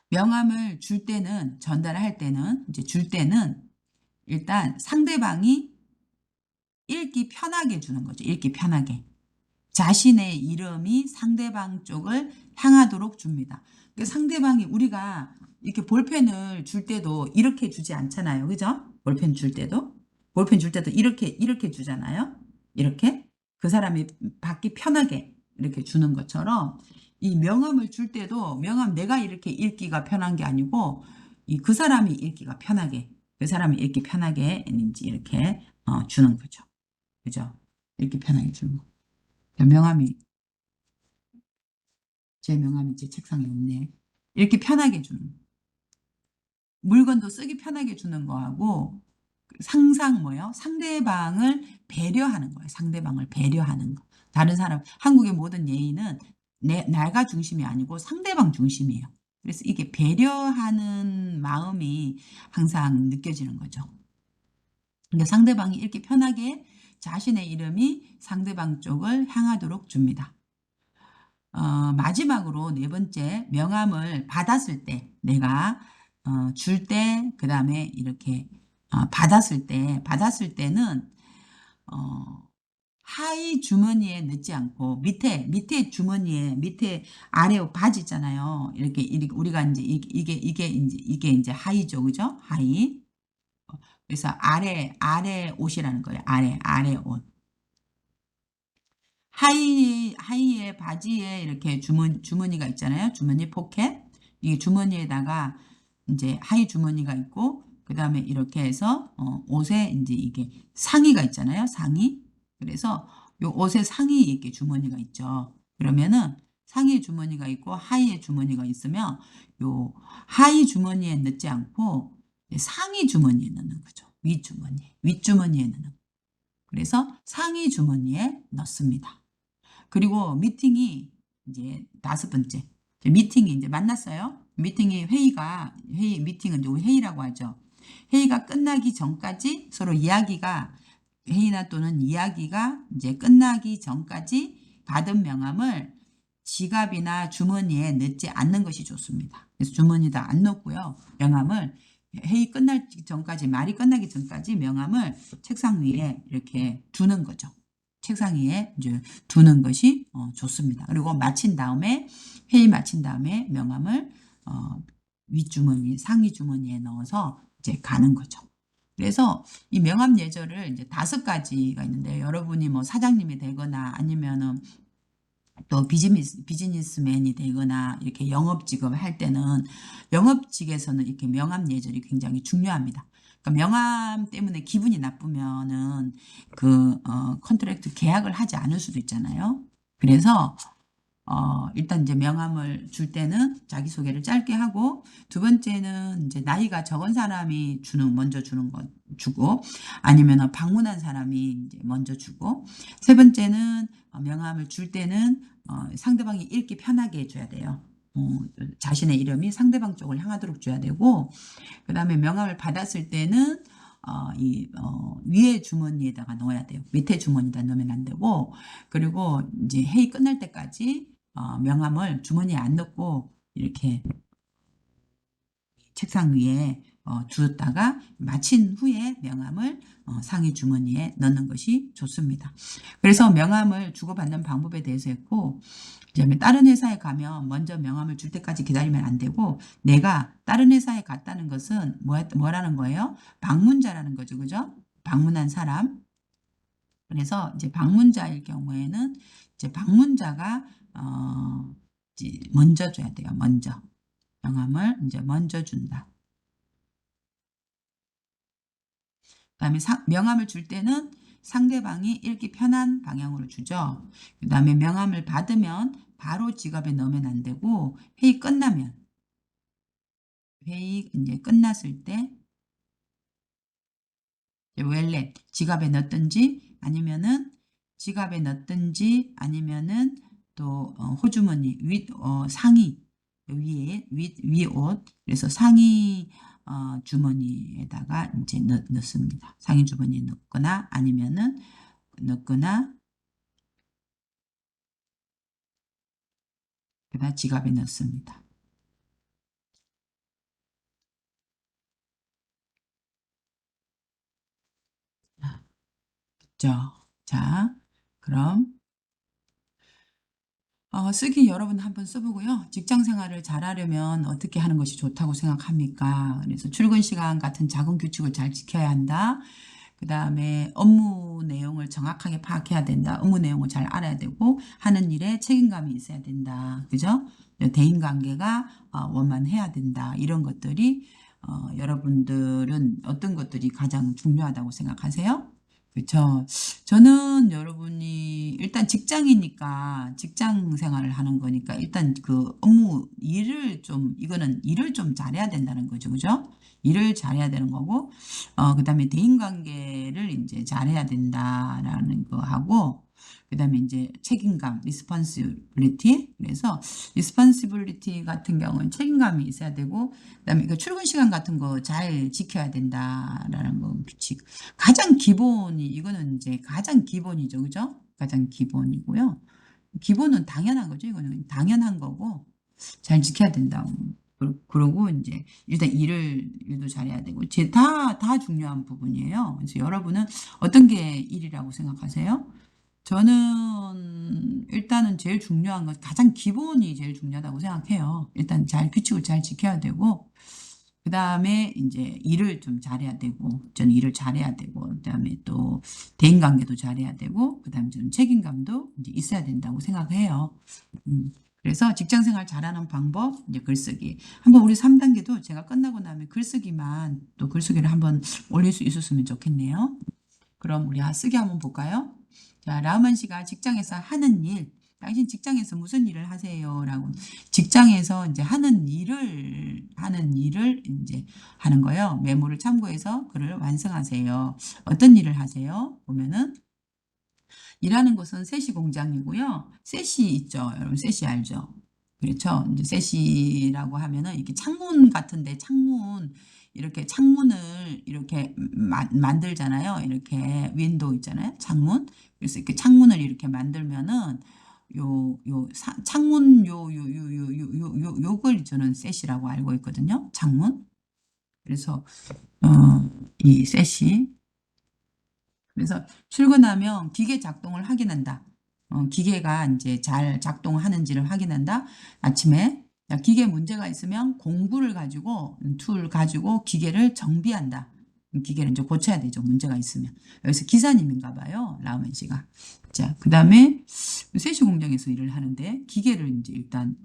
명함을 줄 때는 전달할 때는 이제 줄 때는 일단 상대방이 읽기 편하게 주는 거죠. 읽기 편하게. 자신의 이름이 상대방 쪽을 향하도록 줍니다. 그러니까 상대방이 우리가 이렇게 볼펜을 줄 때도 이렇게 주지 않잖아요. 그죠? 볼펜 줄 때도 이렇게 주잖아요. 이렇게 그 사람이 받기 편하게 이렇게 주는 것처럼 이 명함을 줄 때도 명함 내가 이렇게 읽기가 편한 게 아니고 그 사람이 읽기가 편하게 그 사람이 읽기 편하게 이렇게 주는 거죠. 그죠? 읽기 편하게 주는 거. 명함이 제 명함이 제 책상에 없네. 이렇게 편하게 주는 거. 물건도 쓰기 편하게 주는 거하고 상상 뭐요? 상대방을 배려하는 거예요. 상대방을 배려하는 거. 다른 사람 한국의 모든 예의는 내가 중심이 아니고 상대방 중심이에요. 그래서 이게 배려하는 마음이 항상 느껴지는 거죠. 그러니까 상대방이 이렇게 편하게 자신의 이름이 상대방 쪽을 향하도록 줍니다. 마지막으로 네 번째 명함을 받았을 때 내가 줄 때 그다음에 이렇게 받았을 때는 하의 주머니에 넣지 않고 밑에 주머니에 밑에 아래 바지 있잖아요. 이렇게 우리가 이제 이게 이제 하의죠, 그죠? 하의. 그래서 아래 옷이라는 거예요. 아래 옷. 하의에 바지에 이렇게 주머니가 있잖아요. 주머니 포켓. 이 주머니에다가 이제 하의 주머니가 있고 그다음에 이렇게 해서 옷에 이제 이게 상의가 있잖아요. 상의. 그래서 요 옷에 상의 이렇게 주머니가 있죠. 그러면은 상의 주머니가 있고 하의의 주머니가 있으면 요 하의 주머니에 넣지 않고 상의 주머니에 넣는 거죠. 윗주머니에 넣는. 그래서 상의 주머니에 넣습니다. 그리고 미팅이 이제 다섯 번째. 미팅이 이제 만났어요. 미팅은 이제 회의라고 하죠. 회의가 끝나기 전까지 서로 회의나 또는 이야기가 이제 끝나기 전까지 받은 명함을 지갑이나 주머니에 넣지 않는 것이 좋습니다. 그래서 주머니에다 안 넣고요. 명함을 말이 끝나기 전까지 명함을 책상 위에 이렇게 두는 거죠. 책상 위에 이제 두는 것이 좋습니다. 그리고 회의 마친 다음에 명함을 상의 주머니에 넣어서 이제 가는 거죠. 그래서 이 명함 예절을 이제 5가지가 있는데 여러분이 뭐 사장님이 되거나 아니면은 또 비즈니스맨이 되거나 이렇게 영업직을 할 때는 영업직에서는 이렇게 명함 예절이 굉장히 중요합니다. 그러니까 명함 때문에 기분이 나쁘면은 컨트랙트 계약을 하지 않을 수도 있잖아요. 그래서 일단 이제 명함을 줄 때는 자기소개를 짧게 하고 두 번째는 이제 나이가 적은 사람이 먼저 주고 아니면 방문한 사람이 이제 먼저 주고 세 번째는 명함을 줄 때는 상대방이 읽기 편하게 해줘야 돼요. 자신의 이름이 상대방 쪽을 향하도록 줘야 되고 그 다음에 명함을 받았을 때는 위에 주머니에다가 넣어야 돼요. 밑에 주머니에다 넣으면 안 되고 그리고 이제 회의 끝날 때까지 명함을 주머니에 안 넣고 이렇게 책상 위에 두었다가 마친 후에 명함을 상의 주머니에 넣는 것이 좋습니다. 그래서 명함을 주고받는 방법에 대해서 했고, 그다음에 다른 회사에 가면 먼저 명함을 줄 때까지 기다리면 안 되고, 내가 다른 회사에 갔다는 것은 뭐라는 거예요? 방문자라는 거죠. 그죠? 방문한 사람. 그래서 이제 방문자일 경우에는 이제 방문자가 이제 먼저 줘야 돼요. 먼저. 명함을 이제 먼저 준다. 그다음에 명함을 줄 때는 상대방이 읽기 편한 방향으로 주죠. 그다음에 명함을 받으면 바로 지갑에 넣으면 안 되고, 회의 끝나면, 회의 이제 끝났을 때 웰렛 지갑에 넣든지 아니면은 지갑에 넣든지 아니면은 또 호주머니 상의 위에 위옷, 그래서 상의 주머니에다가 이제 넣습니다. 상의 주머니에 넣거나 아니면은 넣거나 그다음 지갑에 넣습니다. 그죠? 자, 그럼 쓰기 여러분 한번 써보고요. 직장 생활을 잘하려면 어떻게 하는 것이 좋다고 생각합니까? 그래서 출근 시간 같은 작은 규칙을 잘 지켜야 한다. 그 다음에 업무 내용을 정확하게 파악해야 된다. 업무 내용을 잘 알아야 되고 하는 일에 책임감이 있어야 된다. 그죠? 대인관계가 원만해야 된다. 이런 것들이 여러분들은 어떤 것들이 가장 중요하다고 생각하세요? 그렇죠. 저는 여러분이 일단 직장이니까 직장 생활을 하는 거니까 일단 그 업무 이거는 일을 좀 잘해야 된다는 거죠. 그죠? 일을 잘해야 되는 거고, 그다음에 대인관계를 이제 잘해야 된다라는 거 하고, 그다음에 이제 책임감, responsibility. 그래서 responsibility 같은 경우는 책임감이 있어야 되고, 그다음에 그 출근 시간 같은 거 잘 지켜야 된다라는 거 규칙. 가장 기본이 이거는 이제 가장 기본이죠. 그죠? 가장 기본이고요. 기본은 당연한 거죠. 이거는 당연한 거고 잘 지켜야 된다고. 그러고 이제 일단 일도 잘해야 되고 다 중요한 부분이에요. 그래서 여러분은 어떤 게 일이라고 생각하세요? 저는 일단은 제일 중요한 건 가장 기본이 제일 중요하다고 생각해요. 일단 규칙을 잘 지켜야 되고, 그 다음에 이제 일을 좀 잘해야 되고, 저는 일을 잘해야 되고, 그 다음에 또 대인관계도 잘해야 되고, 그 다음에 저는 책임감도 이제 있어야 된다고 생각해요. 그래서 직장생활 잘하는 방법, 이제 글쓰기. 한번 우리 3단계도 제가 끝나고 나면 글쓰기를 한번 올릴 수 있었으면 좋겠네요. 그럼 우리 쓰기 한번 볼까요? 자, 라우만 씨가 직장에서 하는 일, 당신 직장에서 무슨 일을 하세요? 라고. 직장에서 이제 하는 일을 이제 하는 거예요. 메모를 참고해서 글을 완성하세요. 어떤 일을 하세요? 보면은, 일하는 곳은 세시 공장이고요. 세시 있죠. 여러분, 세시 알죠? 그렇죠. 이제 세시라고 하면은 이렇게 창문 같은데 이렇게 창문을 이렇게 만들잖아요. 이렇게 윈도우 있잖아요. 창문. 그래서 이렇게 창문을 이렇게 만들면은 창문 요걸 저는 셋이라고 알고 있거든요. 창문. 그래서 이 셋이 그래서 출근하면 기계 작동을 확인한다. 기계가 이제 잘 작동하는지를 확인한다. 아침에 기계 문제가 있으면 공구를 가지고 툴 가지고 기계를 정비한다. 기계를 이제 고쳐야 되죠. 문제가 있으면. 여기서 기사님인가 봐요. 라우멘 씨가. 자, 그다음에 세시 공장에서 일을 하는데 기계를 이제 일단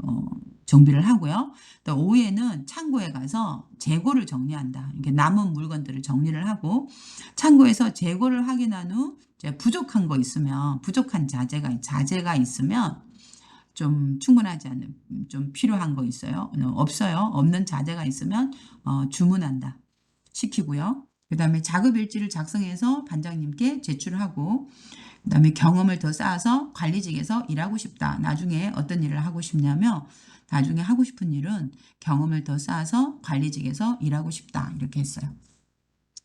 정비를 하고요. 또 오후에는 창고에 가서 재고를 정리한다. 이렇게 남은 물건들을 정리를 하고 창고에서 재고를 확인한 후 이제 부족한 거 있으면 부족한 자재가 있으면 좀 충분하지 않은 좀 필요한 거 있어요. 없어요. 없는 자재가 있으면 주문한다. 시키고요. 그다음에 작업 일지를 작성해서 반장님께 제출하고 그다음에 경험을 더 쌓아서 관리직에서 일하고 싶다. 나중에 어떤 일을 하고 싶냐면 나중에 하고 싶은 일은 경험을 더 쌓아서 관리직에서 일하고 싶다. 이렇게 했어요.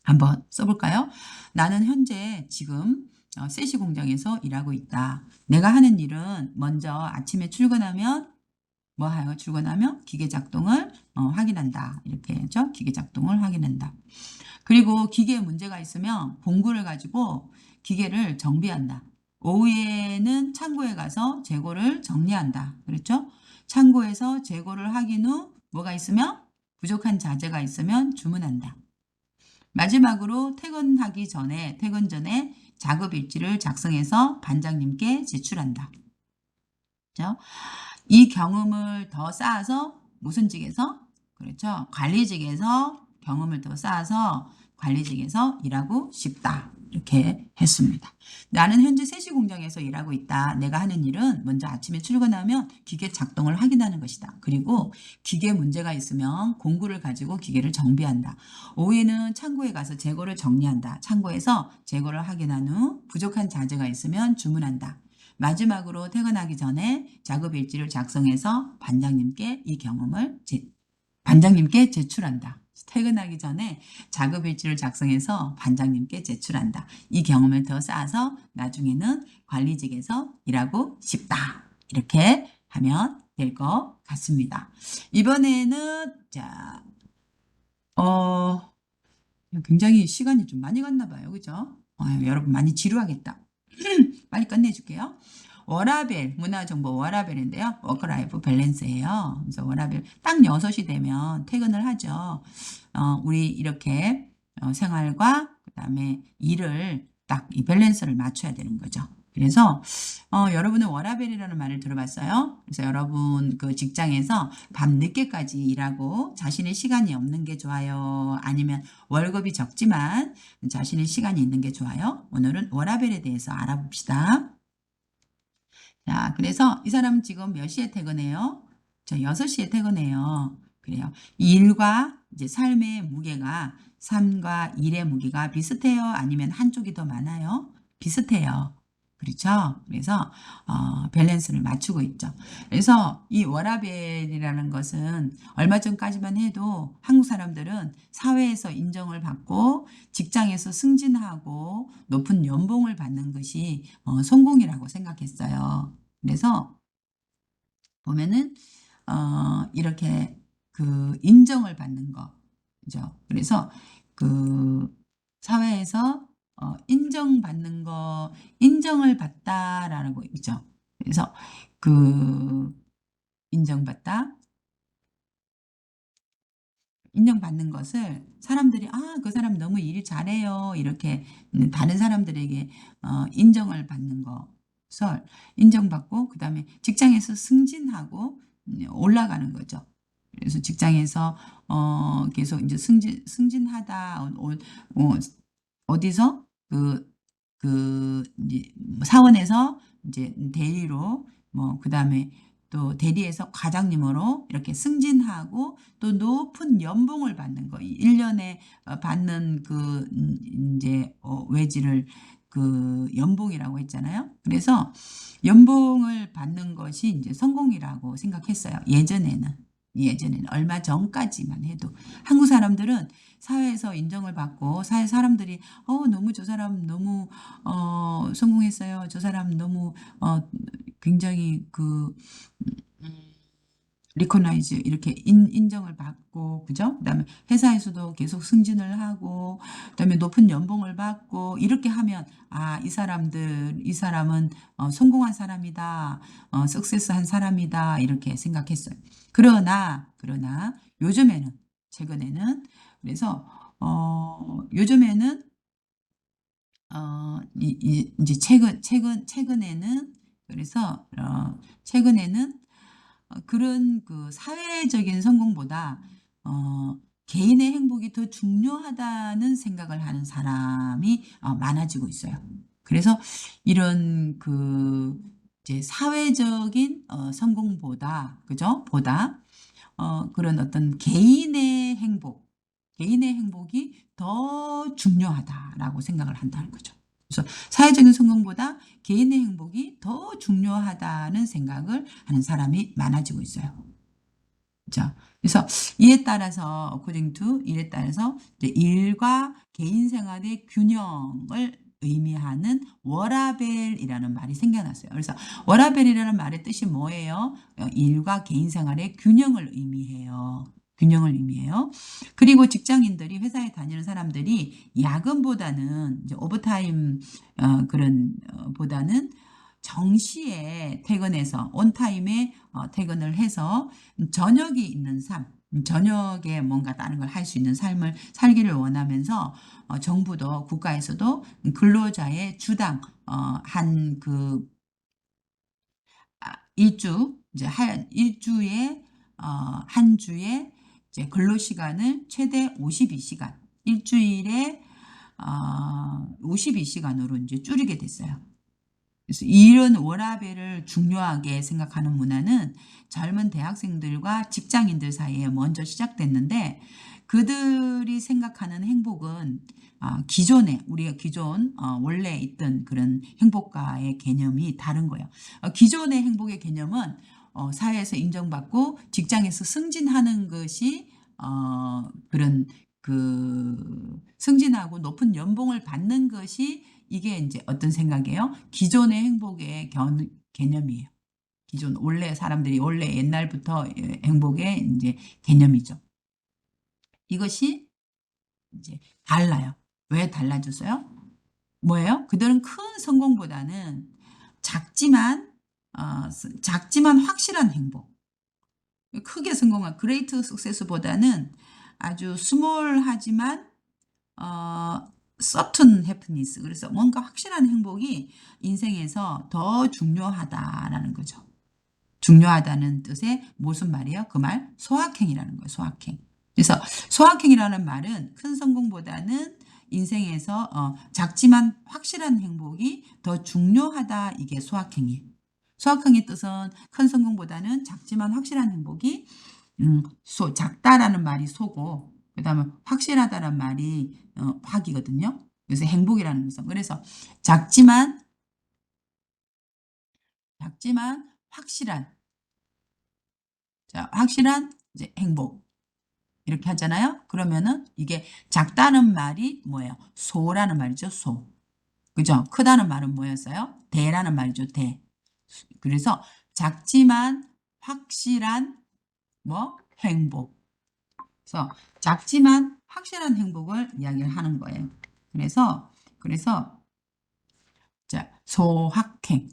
한번 써볼까요? 나는 현재 지금 세시 공장에서 일하고 있다. 내가 하는 일은 먼저 아침에 출근하면 뭐 하여 출근하며 기계 작동을 확인한다. 이렇게 했죠. 기계 작동을 확인한다. 그리고 기계에 문제가 있으면 공구를 가지고 기계를 정비한다. 오후에는 창고에 가서 재고를 정리한다. 그렇죠? 창고에서 재고를 확인 후 뭐가 있으면 부족한 자재가 있으면 주문한다. 마지막으로 퇴근 전에 작업 일지를 작성해서 반장님께 제출한다. 그렇죠? 이 경험을 더 쌓아서 무슨 직에서? 그렇죠. 관리직에서 경험을 더 쌓아서 관리직에서 일하고 싶다. 이렇게 했습니다. 나는 현재 3시 공장에서 일하고 있다. 내가 하는 일은 먼저 아침에 출근하면 기계 작동을 확인하는 것이다. 그리고 기계 문제가 있으면 공구를 가지고 기계를 정비한다. 오후에는 창고에 가서 재고를 정리한다. 창고에서 재고를 확인한 후 부족한 자재가 있으면 주문한다. 마지막으로 퇴근하기 전에 작업 일지를 작성해서 반장님께 제출한다. 퇴근하기 전에 작업 일지를 작성해서 반장님께 제출한다. 이 경험을 더 쌓아서 나중에는 관리직에서 일하고 싶다. 이렇게 하면 될 것 같습니다. 이번에는 굉장히 시간이 좀 많이 갔나 봐요. 그죠? 여러분 많이 지루하겠다. 빨리 끝내줄게요. 워라밸, 문화정보 워라밸인데요. 워크라이프 밸런스예요. 그래서 워라밸 딱 6시 되면 퇴근을 하죠. 우리 이렇게 생활과 그다음에 일을 딱 이 밸런스를 맞춰야 되는 거죠. 그래서 여러분은 워라밸이라는 말을 들어봤어요. 그래서 여러분 그 직장에서 밤 늦게까지 일하고 자신의 시간이 없는 게 좋아요? 아니면 월급이 적지만 자신의 시간이 있는 게 좋아요? 오늘은 워라밸에 대해서 알아봅시다. 자, 그래서 이 사람은 지금 몇 시에 퇴근해요? 저 6시에 퇴근해요. 그래요. 일과 이제 삶의 무게가 삶과 일의 무게가 비슷해요? 아니면 한쪽이 더 많아요? 비슷해요. 그렇죠? 그래서 밸런스를 맞추고 있죠. 그래서 이 워라밸이라는 것은 얼마 전까지만 해도 한국 사람들은 사회에서 인정을 받고 직장에서 승진하고 높은 연봉을 받는 것이 성공이라고 생각했어요. 그래서 보면은 이렇게 그 인정을 받는 거, 그죠? 그래서 그 사회에서 인정받는 거, 인정을 받다라고 있죠. 그래서 그 인정받다, 인정받는 것을 사람들이 그 사람 너무 일 잘해요. 이렇게 다른 사람들에게 인정을 받는 것을 인정받고 그다음에 직장에서 승진하고 올라가는 거죠. 그래서 직장에서 계속 이제 승진하다 어디서 그 이제 사원에서 이제 대리로 그다음에 또 대리에서 과장님으로 이렇게 승진하고 또 높은 연봉을 받는 거. 1년에 받는 그 이제 외지를 그 연봉이라고 했잖아요. 그래서 연봉을 받는 것이 이제 성공이라고 생각했어요. 예전에는 얼마 전까지만 해도 한국 사람들은 사회에서 인정을 받고 사회 사람들이 너무 저 사람 너무 성공했어요. 저 사람 너무 굉장히 리코나이즈 이렇게 인정을 받고 그죠? 그다음에 회사에서도 계속 승진을 하고 그다음에 높은 연봉을 받고 이렇게 하면 이 사람은 성공한 사람이다. 석세스한 사람이다. 이렇게 생각했어요. 그러나 요즘에는 최근에는 그래서 요즘에는 이제 최근에는 그래서 최근에는 그런 그 사회적인 성공보다 개인의 행복이 더 중요하다는 생각을 하는 사람이 많아지고 있어요. 그래서 이런 이제 사회적인 성공보다 그죠? 그런 어떤 개인의 행복이 더 중요하다라고 생각을 한다는 거죠. 그래서 사회적인 성공보다 개인의 행복이 더 중요하다는 생각을 하는 사람이 많아지고 있어요. 그렇죠? 그래서 이에 따라서 이제 일과 개인 생활의 균형을 의미하는 워라밸이라는 말이 생겨났어요. 그래서 워라밸이라는 말의 뜻이 뭐예요? 일과 개인 생활의 균형을 의미해요. 균형을 의미해요. 그리고 직장인들이 회사에 다니는 사람들이 야근보다는 이제 오버타임 그런 보다는 정시에 퇴근해서 온타임에 퇴근을 해서 저녁이 있는 삶, 저녁에 뭔가 다른 걸 할 수 있는 삶을 살기를 원하면서 정부도 국가에서도 근로자의 주당 한그 일주 이제 한 일주에 한 주에 이제 근로 시간을 최대 52시간 일주일에 52시간으로 이제 줄이게 됐어요. 그래서 이런 워라밸을 중요하게 생각하는 문화는 젊은 대학생들과 직장인들 사이에 먼저 시작됐는데 그들이 생각하는 행복은 기존에 우리가 기존 원래 있던 그런 행복과의 개념이 다른 거예요. 기존의 행복의 개념은 사회에서 인정받고 직장에서 승진하는 것이 그런 그 승진하고 높은 연봉을 받는 것이 이게 이제 어떤 생각이에요? 기존의 행복의 개념이에요. 기존 원래 사람들이 원래 옛날부터 행복의 이제 개념이죠. 이것이 이제 달라요. 왜 달라졌어요? 뭐예요? 그들은 큰 성공보다는 작지만 작지만 확실한 행복. 크게 성공한 그레이트 석세스보다는 아주 스몰하지만 certain happiness. 그래서 뭔가 확실한 행복이 인생에서 더 중요하다라는 거죠. 중요하다는 뜻의 무슨 말이에요? 그 말 소확행이라는 거예요. 소확행. 그래서 소확행이라는 말은 큰 성공보다는 인생에서 작지만 확실한 행복이 더 중요하다. 이게 소확행이에요. 소확행의 뜻은 큰 성공보다는 작지만 확실한 행복이 작다라는 말이 소고 그다음에 확실하다는 말이 확이거든요. 그래서 행복이라는 것은 그래서 작지만 확실한 확실한 이제 행복 이렇게 하잖아요. 그러면은 이게 작다는 말이 뭐예요? 소라는 말이죠. 소. 그죠? 크다는 말은 뭐였어요? 대라는 말이죠. 대. 그래서 작지만 확실한 뭐 행복. 그래서 작지만 확실한 행복을 이야기를 하는 거예요. 그래서 자, 소확행.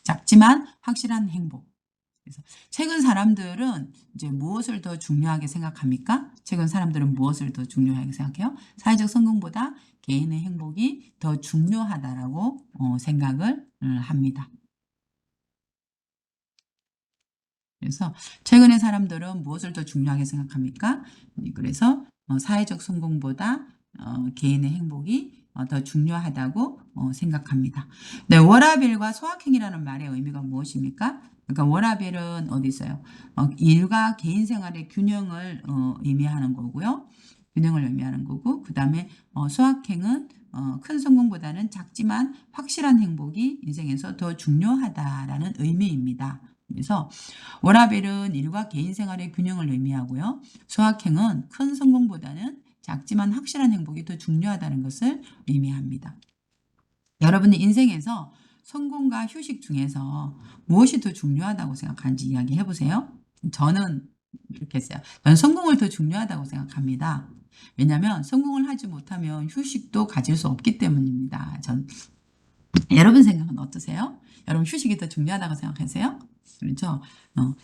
작지만 확실한 행복. 그래서 최근 사람들은 이제 무엇을 더 중요하게 생각합니까? 최근 사람들은 무엇을 더 중요하게 생각해요? 사회적 성공보다 개인의 행복이 더 중요하다라고 생각을 합니다. 그래서 최근의 사람들은 무엇을 더 중요하게 생각합니까? 그래서 사회적 성공보다 개인의 행복이 더 중요하다고 생각합니다. 네, 워라밸과 소확행이라는 말의 의미가 무엇입니까? 그러니까 워라밸은 어디 있어요? 일과 개인 생활의 균형을 의미하는 거고요. 균형을 의미하는 거고 그 다음에 소확행은 큰 성공보다는 작지만 확실한 행복이 인생에서 더 중요하다라는 의미입니다. 그래서 워라밸은 일과 개인 생활의 균형을 의미하고요. 소확행은 큰 성공보다는 작지만 확실한 행복이 더 중요하다는 것을 의미합니다. 여러분의 인생에서 성공과 휴식 중에서 무엇이 더 중요하다고 생각하는지 이야기해 보세요. 저는 이렇게 했어요. 저는 성공을 더 중요하다고 생각합니다. 왜냐하면 성공을 하지 못하면 휴식도 가질 수 없기 때문입니다. 여러분 생각은 어떠세요? 여러분 휴식이 더 중요하다고 생각하세요? 그렇죠?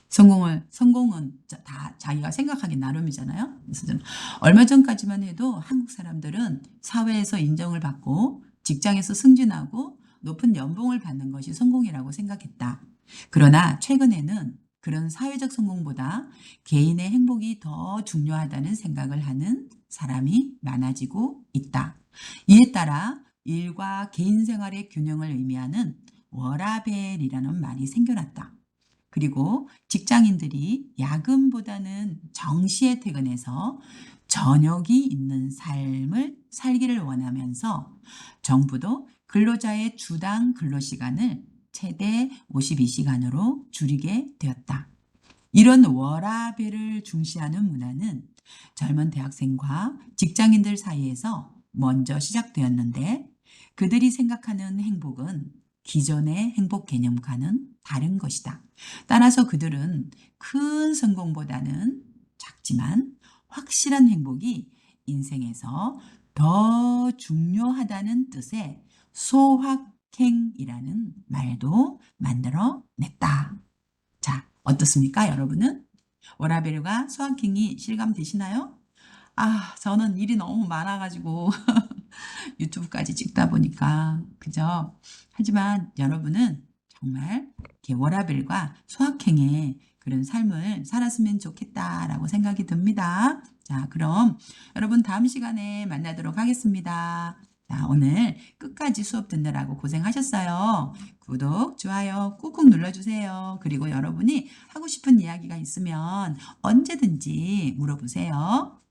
성공은 다 자기가 생각하기 나름이잖아요. 그래서 저는 얼마 전까지만 해도 한국 사람들은 사회에서 인정을 받고 직장에서 승진하고 높은 연봉을 받는 것이 성공이라고 생각했다. 그러나 최근에는 그런 사회적 성공보다 개인의 행복이 더 중요하다는 생각을 하는 사람이 많아지고 있다. 이에 따라 일과 개인 생활의 균형을 의미하는 워라밸이라는 말이 생겨났다. 그리고 직장인들이 야근보다는 정시에 퇴근해서 저녁이 있는 삶을 살기를 원하면서 정부도 근로자의 주당 근로시간을 최대 52시간으로 줄이게 되었다. 이런 워라밸을 중시하는 문화는 젊은 대학생과 직장인들 사이에서 먼저 시작되었는데 그들이 생각하는 행복은 기존의 행복 개념과는 다른 것이다. 따라서 그들은 큰 성공보다는 작지만 확실한 행복이 인생에서 더 중요하다는 뜻의 소확행이라는 말도 만들어냈다. 자, 어떻습니까, 여러분은? 워라밸과 소확행이 실감되시나요? 아, 저는 일이 너무 많아가지고 유튜브까지 찍다 보니까 그죠? 하지만 여러분은 정말 이렇게 워라밸과 소확행의 그런 삶을 살았으면 좋겠다라고 생각이 듭니다. 자, 그럼 여러분 다음 시간에 만나도록 하겠습니다. 자, 오늘 끝까지 수업 듣느라고 고생하셨어요. 구독, 좋아요 꾹꾹 눌러주세요. 그리고 여러분이 하고 싶은 이야기가 있으면 언제든지 물어보세요.